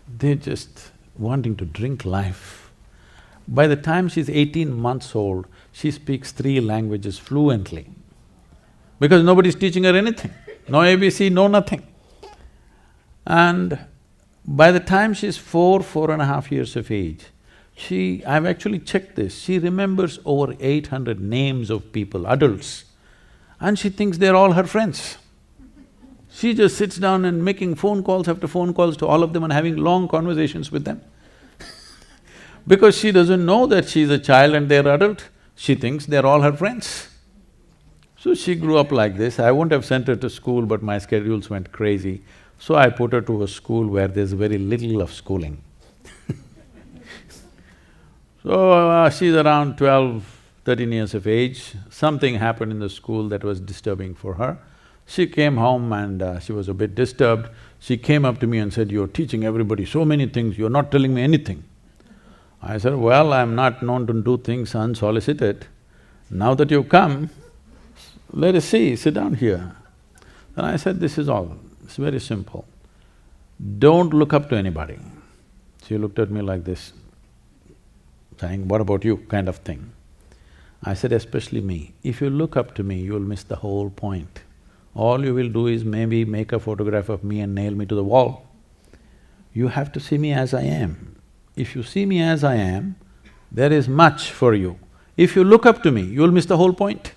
they're just wanting to drink life. By the time she's 18 months old, she speaks 3 languages fluently, because nobody's teaching her anything, no ABC, no nothing. And by the time she's 4.5 years of age, I've actually checked this, she remembers over 800 names of people, adults, and she thinks they're all her friends. She just sits down and making phone calls after phone calls to all of them and having long conversations with them. Because she doesn't know that she's a child and they're adult, she thinks they're all her friends. So she grew up like this. I wouldn't have sent her to school, but my schedules went crazy. So I put her to a school where there's very little of schooling. So, she's around 12, 13 years of age. Something happened in the school that was disturbing for her. She came home and she was a bit disturbed. She came up to me and said, you're teaching everybody so many things, you're not telling me anything. I said, well, I'm not known to do things unsolicited. Now that you've come, let us see, sit down here. And I said, this is all, it's very simple. Don't look up to anybody. She looked at me like this, saying, what about you, kind of thing. I said, especially me. If you look up to me, you'll miss the whole point. All you will do is maybe make a photograph of me and nail me to the wall. You have to see me as I am. If you see me as I am, there is much for you. If you look up to me, you'll miss the whole point.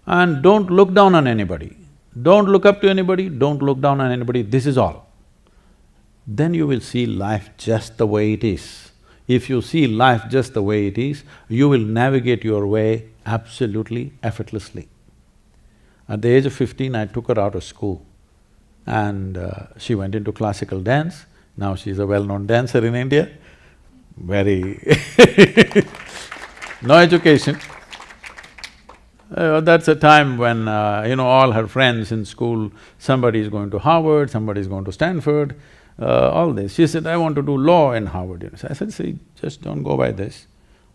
And don't look down on anybody. Don't look up to anybody, don't look down on anybody, this is all. Then you will see life just the way it is. If you see life just the way it is, you will navigate your way absolutely effortlessly. At the age of 15, I took her out of school and she went into classical dance. Now she's a well-known dancer in India, very no education. That's a time when, all her friends in school, somebody is going to Harvard, somebody is going to Stanford, all this. She said, I want to do law in Harvard. I said, see, just don't go by this,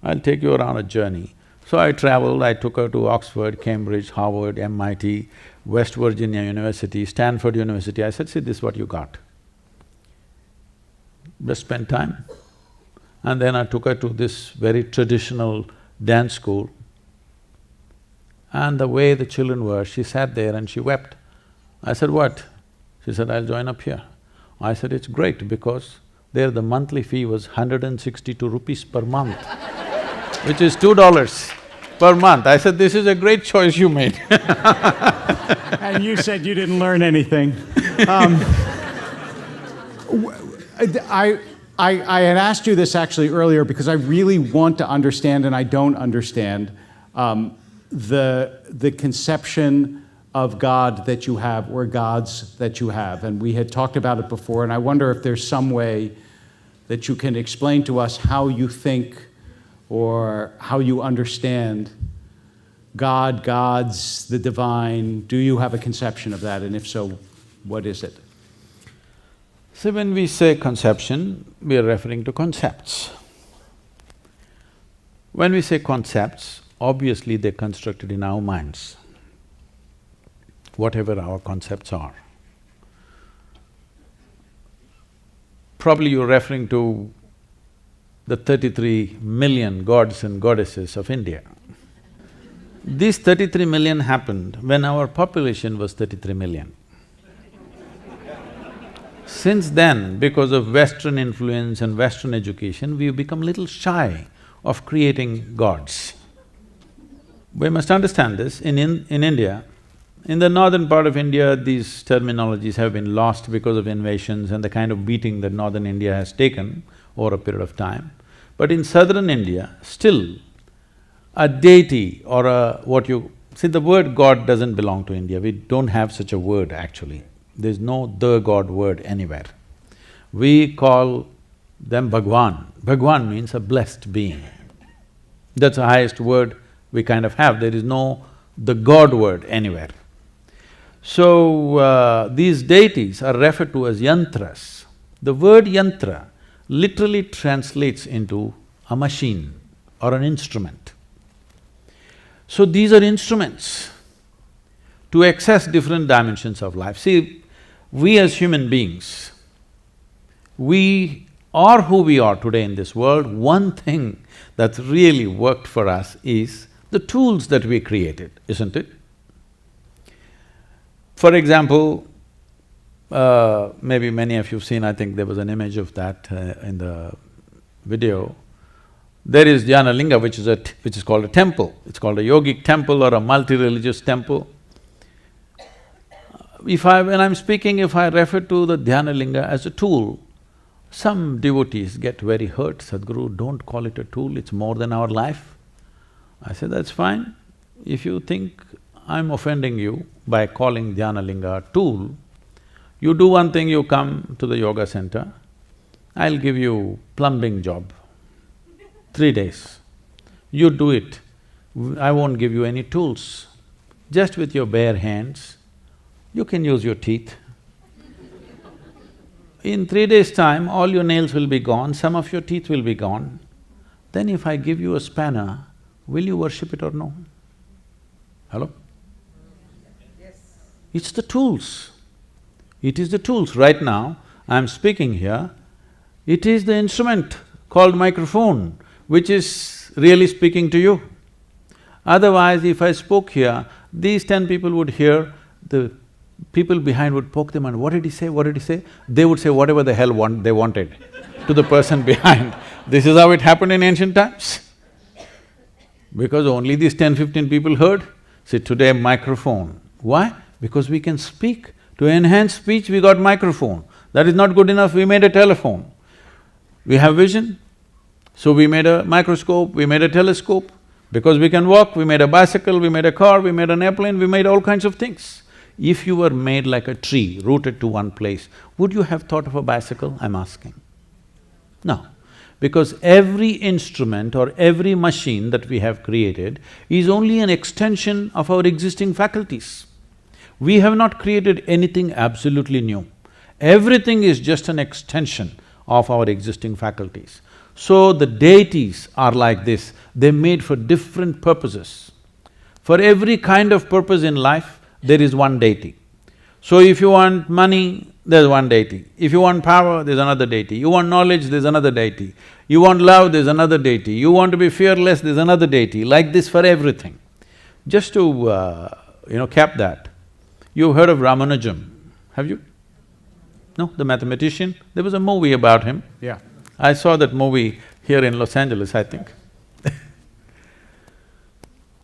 I'll take you around a journey. So I traveled, I took her to Oxford, Cambridge, Harvard, MIT, West Virginia University, Stanford University. I said, see, this is what you got. Just spend time. And then I took her to this very traditional dance school. And the way the children were, she sat there and she wept. I said, what? She said, I'll join up here. I said, it's great because there the monthly fee was 162 rupees per month, which is $2. per month. I said, this is a great choice you made. And you said you didn't learn anything. I had asked you this actually earlier because I really want to understand, and I don't understand, the conception of God that you have, or gods that you have. And we had talked about it before, and I wonder if there's some way that you can explain to us how you think or how you understand God, gods, the divine. Do you have a conception of that? And if so, what is it? So when we say conception, we are referring to concepts. When we say concepts, obviously they're constructed in our minds, whatever our concepts are. Probably you're referring to the 33 million gods and goddesses of India. These 33 million happened when our population was 33 million. Since then, because of Western influence and Western education, we've become little shy of creating gods. We must understand this. In India, in the northern part of India, these terminologies have been lost because of invasions and the kind of beating that northern India has taken over a period of time. But in southern India, still, a deity or see, the word God doesn't belong to India, we don't have such a word actually. There's no the God word anywhere. We call them Bhagwan. Bhagwan means a blessed being. That's the highest word we kind of have, there is no the God word anywhere. So, these deities are referred to as yantras. The word yantra literally translates into a machine or an instrument. So these are instruments to access different dimensions of life. See, we as human beings, we are who we are today in this world. One thing that's really worked for us is the tools that we created, isn't it? For example, maybe many of you've seen, I think there was an image of that in the video. There is Dhyana Linga, which is called a temple. It's called a yogic temple or a multi-religious temple. When I'm speaking, if I refer to the Dhyana Linga as a tool, some devotees get very hurt. Sadhguru, don't call it a tool, it's more than our life. I say, that's fine. If you think I'm offending you by calling Dhyana Linga a tool, you do one thing, you come to the yoga center, I'll give you plumbing job, 3 days. You do it, I won't give you any tools. Just with your bare hands, you can use your teeth. In 3 days' time, all your nails will be gone, some of your teeth will be gone. Then if I give you a spanner, will you worship it or no? Hello? Yes. It's the tools. It is the tools. Right now, I'm speaking here, it is the instrument called microphone which is really speaking to you. Otherwise, if I spoke here, these 10 people would hear, the people behind would poke them and what did he say, what did he say? They would say whatever the hell they wanted to the person behind. This is how it happened in ancient times. Because only these 10-15 people heard. See, today microphone. Why? Because we can speak. To enhance speech, we got microphone. That is not good enough, we made a telephone. We have vision, so we made a microscope, we made a telescope. Because we can walk, we made a bicycle, we made a car, we made an airplane, we made all kinds of things. If you were made like a tree, rooted to one place, would you have thought of a bicycle, I'm asking? No. Because every instrument or every machine that we have created is only an extension of our existing faculties. We have not created anything absolutely new. Everything is just an extension of our existing faculties. So the deities are like this, they're made for different purposes. For every kind of purpose in life, there is one deity. So if you want money, there's one deity. If you want power, there's another deity. You want knowledge, there's another deity. You want love, there's another deity. You want to be fearless, there's another deity. Like this for everything. Just to cap that, you've heard of Ramanujam, have you? No, the mathematician? There was a movie about him. Yeah. I saw that movie here in Los Angeles, I think.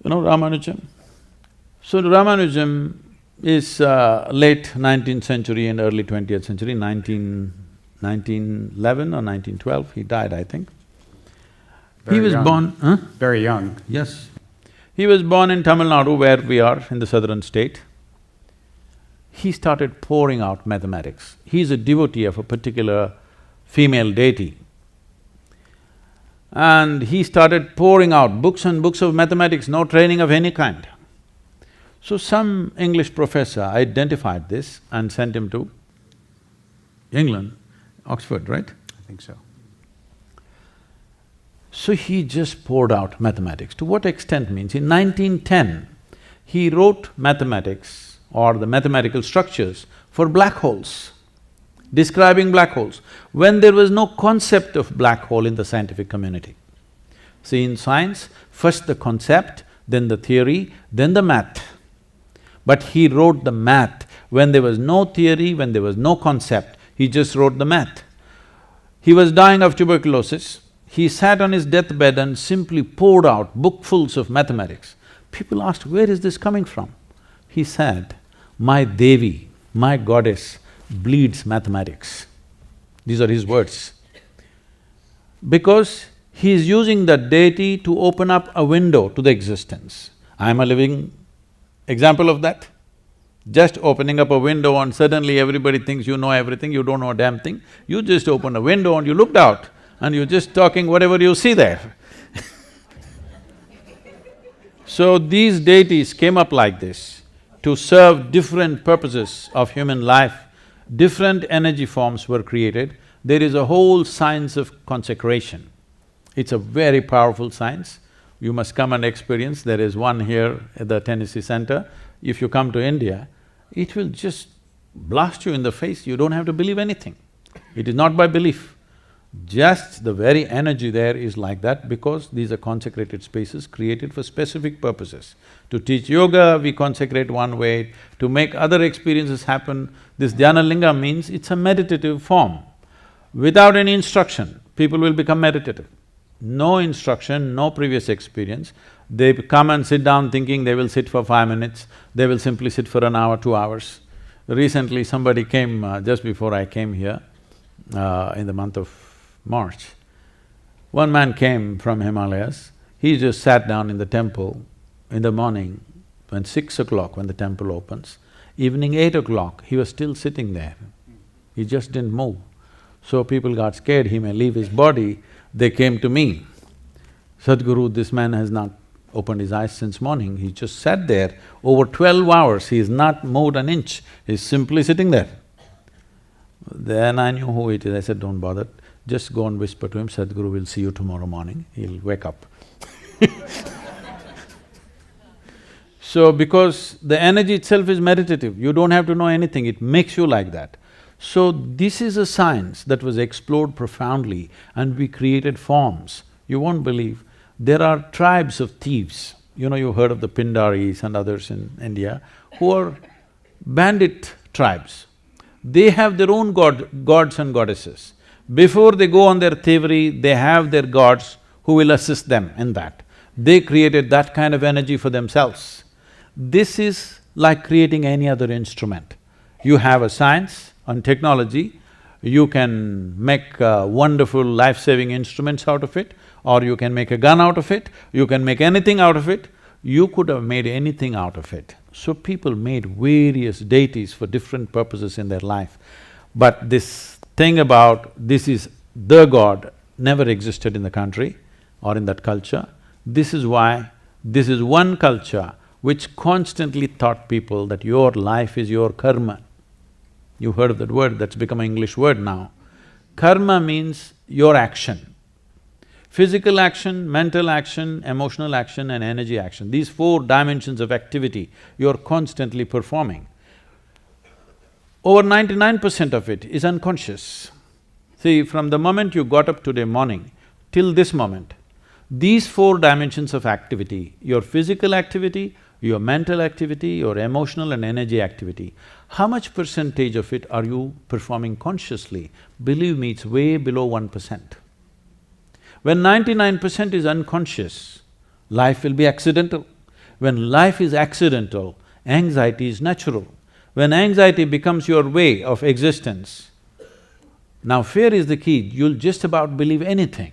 You know Ramanujam? So Ramanujam is late 19th century and early 20th century, 1911 or 1912, he died, I think. He was born… Very young. Yes. He was born in Tamil Nadu, where we are, in the southern state. He started pouring out mathematics. He's a devotee of a particular female deity. And he started pouring out books and books of mathematics, no training of any kind. So some English professor identified this and sent him to England, Oxford, right? I think so. So he just poured out mathematics. To what extent means, in 1910, he wrote mathematics or the mathematical structures for black holes, describing black holes, when there was no concept of black hole in the scientific community. See, in science, first the concept, then the theory, then the math. But he wrote the math when there was no theory, when there was no concept, he just wrote the math. He was dying of tuberculosis. He sat on his deathbed and simply poured out bookfuls of mathematics. People asked, where is this coming from? He said, my Devi, my goddess, bleeds mathematics. These are his words. Because he is using that deity to open up a window to the existence. I am a living example of that. Just opening up a window and suddenly everybody thinks you know everything, you don't know a damn thing. You just opened a window and you looked out and you're just talking whatever you see there. So these deities came up like this to serve different purposes of human life. Different energy forms were created. There is a whole science of consecration. It's a very powerful science. You must come and experience. There is one here at the Tennessee Center. If you come to India, it will just blast you in the face, you don't have to believe anything. It is not by belief. Just the very energy there is like that because these are consecrated spaces created for specific purposes. To teach yoga, we consecrate one way, to make other experiences happen. This dhyana linga means it's a meditative form. Without any instruction, people will become meditative. No instruction, no previous experience. They come and sit down thinking they will sit for 5 minutes, they will simply sit for an hour, 2 hours. Recently somebody came, just before I came here, in the month of March. One man came from Himalayas, he just sat down in the temple in the morning, when 6 o'clock when the temple opens, evening 8 o'clock, he was still sitting there. He just didn't move. So people got scared, he may leave his body. They came to me, Sadhguru, this man has not opened his eyes since morning, he just sat there over 12 hours, he's not moved an inch, he's simply sitting there. Then I knew who it is, I said, don't bother, just go and whisper to him, Sadhguru will see you tomorrow morning, he'll wake up. So because the energy itself is meditative, you don't have to know anything, it makes you like that. So this is a science that was explored profoundly and we created forms. You won't believe, there are tribes of thieves. You know, you heard of the Pindaris and others in India, who are bandit tribes. They have their own gods and goddesses. Before they go on their thievery, they have their gods who will assist them in that. They created that kind of energy for themselves. This is like creating any other instrument. You have a science and technology, you can make wonderful life-saving instruments out of it, or you can make a gun out of it, you can make anything out of it, you could have made anything out of it. So people made various deities for different purposes in their life. But this thing about this is the god never existed in the country or in that culture. This is why this is one culture which constantly taught people that your life is your karma. You heard of that word, that's become an English word now. Karma means your action. Physical action, mental action, emotional action and energy action. These 4 dimensions of activity you're constantly performing. Over 99% of it is unconscious. See, from the moment you got up today morning till this moment, these 4 dimensions of activity, your physical activity, your mental activity, your emotional and energy activity, how much percentage of it are you performing consciously? Believe me, it's way below 1%. When 99% is unconscious, life will be accidental. When life is accidental, anxiety is natural. When anxiety becomes your way of existence, now fear is the key, you'll just about believe anything.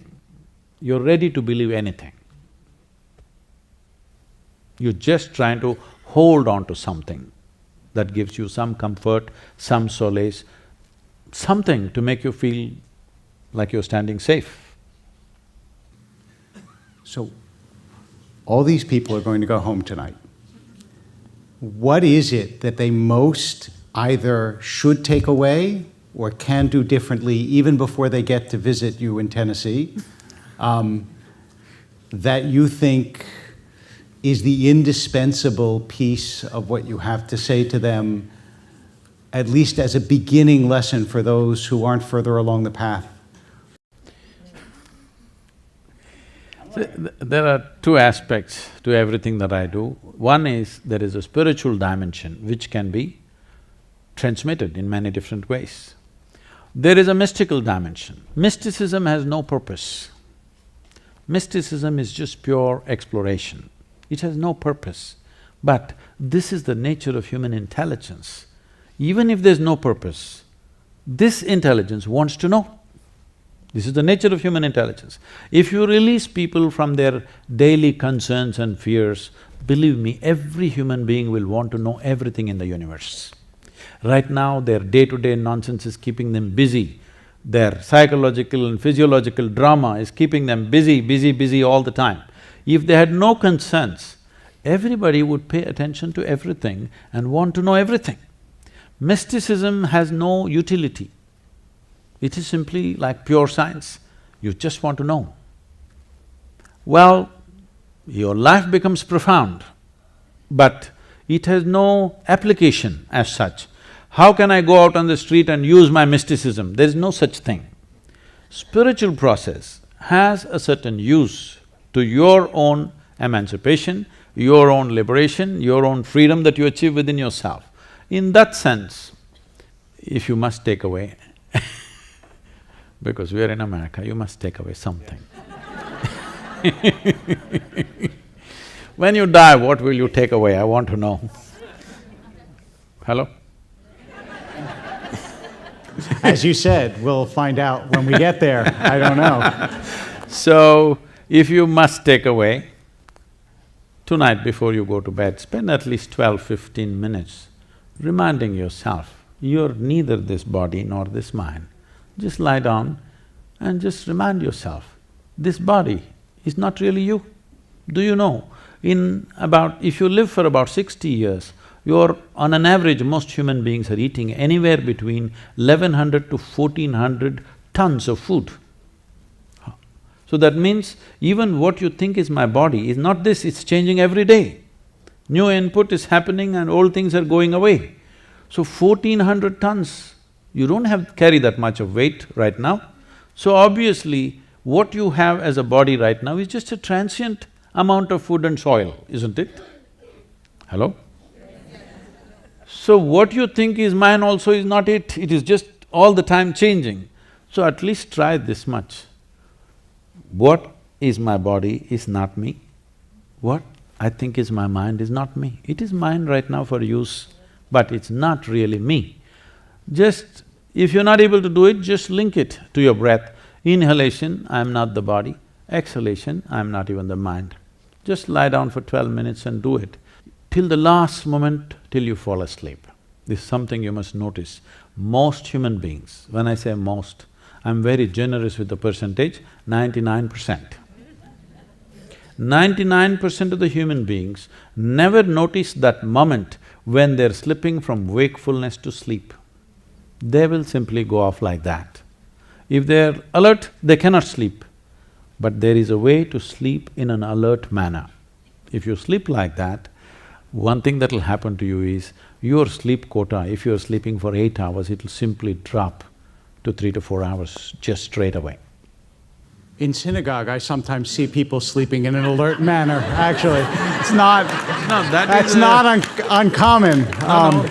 You're ready to believe anything. You're just trying to hold on to something that gives you some comfort, some solace, something to make you feel like you're standing safe. So, all these people are going to go home tonight. What is it that they most either should take away or can do differently even before they get to visit you in Tennessee, that you think is the indispensable piece of what you have to say to them, at least as a beginning lesson for those who aren't further along the path? There are two aspects to everything that I do. One is there is a spiritual dimension which can be transmitted in many different ways. There is a mystical dimension. Mysticism has no purpose. Mysticism is just pure exploration. It has no purpose. But this is the nature of human intelligence. Even if there's no purpose, this intelligence wants to know. This is the nature of human intelligence. If you release people from their daily concerns and fears, believe me, every human being will want to know everything in the universe. Right now, their day-to-day nonsense is keeping them busy. Their psychological and physiological drama is keeping them busy all the time. If they had no concerns, everybody would pay attention to everything and want to know everything. Mysticism has no utility. It is simply like pure science, you just want to know. Well, your life becomes profound, but it has no application as such. How can I go out on the street and use my mysticism? There is no such thing. Spiritual process has a certain use to your own emancipation, your own liberation, your own freedom that you achieve within yourself. In that sense, if you must take away because we are in America, you must take away something. When you die, what will you take away? I want to know. Hello? As you said, we'll find out when we get there. I don't know. So, if you must take away, tonight before you go to bed, spend at least 12–15 minutes reminding yourself, you're neither this body nor this mind. Just lie down and just remind yourself, this body is not really you. Do you know, if you live for about 60 years, on an average, most human beings are eating anywhere between 1100 to 1400 tons of food. So that means even what you think is my body is not this, it's changing every day. New input is happening and old things are going away. So 1400 tons, you don't carry that much of weight right now. So obviously, what you have as a body right now is just a transient amount of food and soil, isn't it? Hello? So what you think is mine also is not it is just all the time changing. So at least try this much. What is my body is not me. What I think is my mind is not me. It is mine right now for use, but it's not really me. Just, if you're not able to do it, just link it to your breath. Inhalation, I'm not the body. Exhalation, I'm not even the mind. Just lie down for 12 minutes and do it, till the last moment, till you fall asleep. This is something you must notice. Most human beings, when I say most, I'm very generous with the percentage, 99%. 99% of the human beings never notice that moment when they're slipping from wakefulness to sleep. They will simply go off like that. If they're alert, they cannot sleep. But there is a way to sleep in an alert manner. If you sleep like that, one thing that'll happen to you is, your sleep quota, if you're sleeping for 8 hours, it'll simply drop to 3 to 4 hours just straight away. In synagogue, I sometimes see people sleeping in an alert manner, actually. It's not… No, that's not uncommon. No.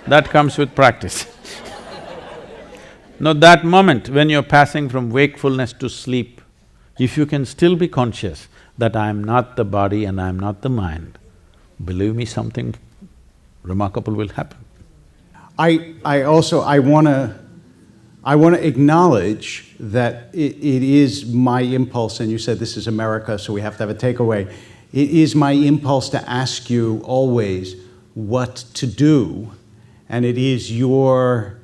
That comes with practice. No, that moment when you're passing from wakefulness to sleep, if you can still be conscious, that I am not the body and I am not the mind, believe me, something remarkable will happen. I wanna acknowledge that it is my impulse, and you said this is America, so we have to have a takeaway. It is my impulse to ask you always what to do, and it is your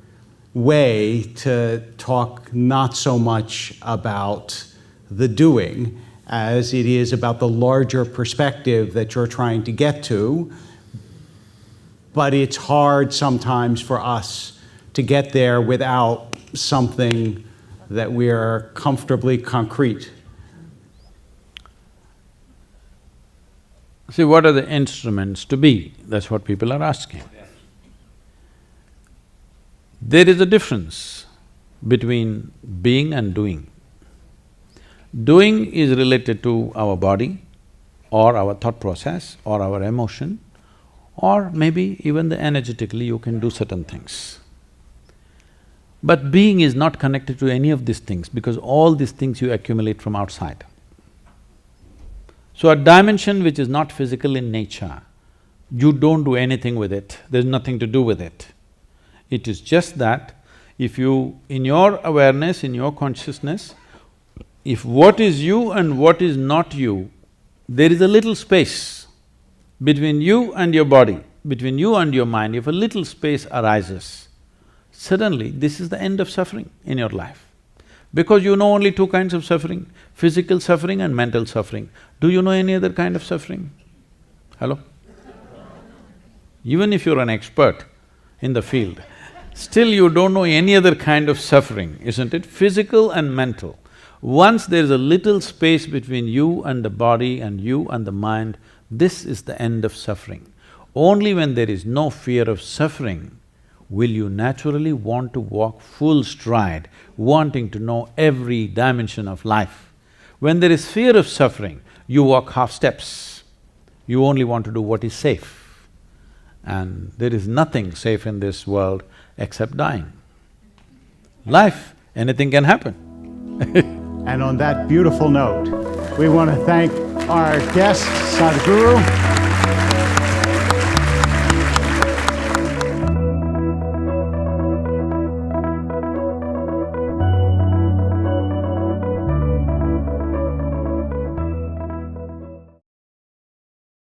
way to talk not so much about the doing as it is about the larger perspective that you're trying to get to. But it's hard sometimes for us to get there without something that we are comfortably concrete. See, what are the instruments to be? That's what people are asking. There is a difference between being and doing. Doing is related to our body or our thought process or our emotion, or maybe even energetically you can do certain things. But being is not connected to any of these things because all these things you accumulate from outside. So a dimension which is not physical in nature, you don't do anything with it, there's nothing to do with it. It is just that if you… in your awareness, in your consciousness, if what is you and what is not you, there is a little space between you and your body, between you and your mind. If a little space arises, suddenly this is the end of suffering in your life. Because you know only two kinds of suffering, physical suffering and mental suffering. Do you know any other kind of suffering? Hello? Even if you're an expert in the field, still you don't know any other kind of suffering, isn't it? Physical and mental. Once there's a little space between you and the body and you and the mind, this is the end of suffering. Only when there is no fear of suffering will you naturally want to walk full stride, wanting to know every dimension of life. When there is fear of suffering, you walk half steps. You only want to do what is safe. And there is nothing safe in this world except dying. Life, anything can happen. And on that beautiful note, we want to thank our guest, Sadhguru,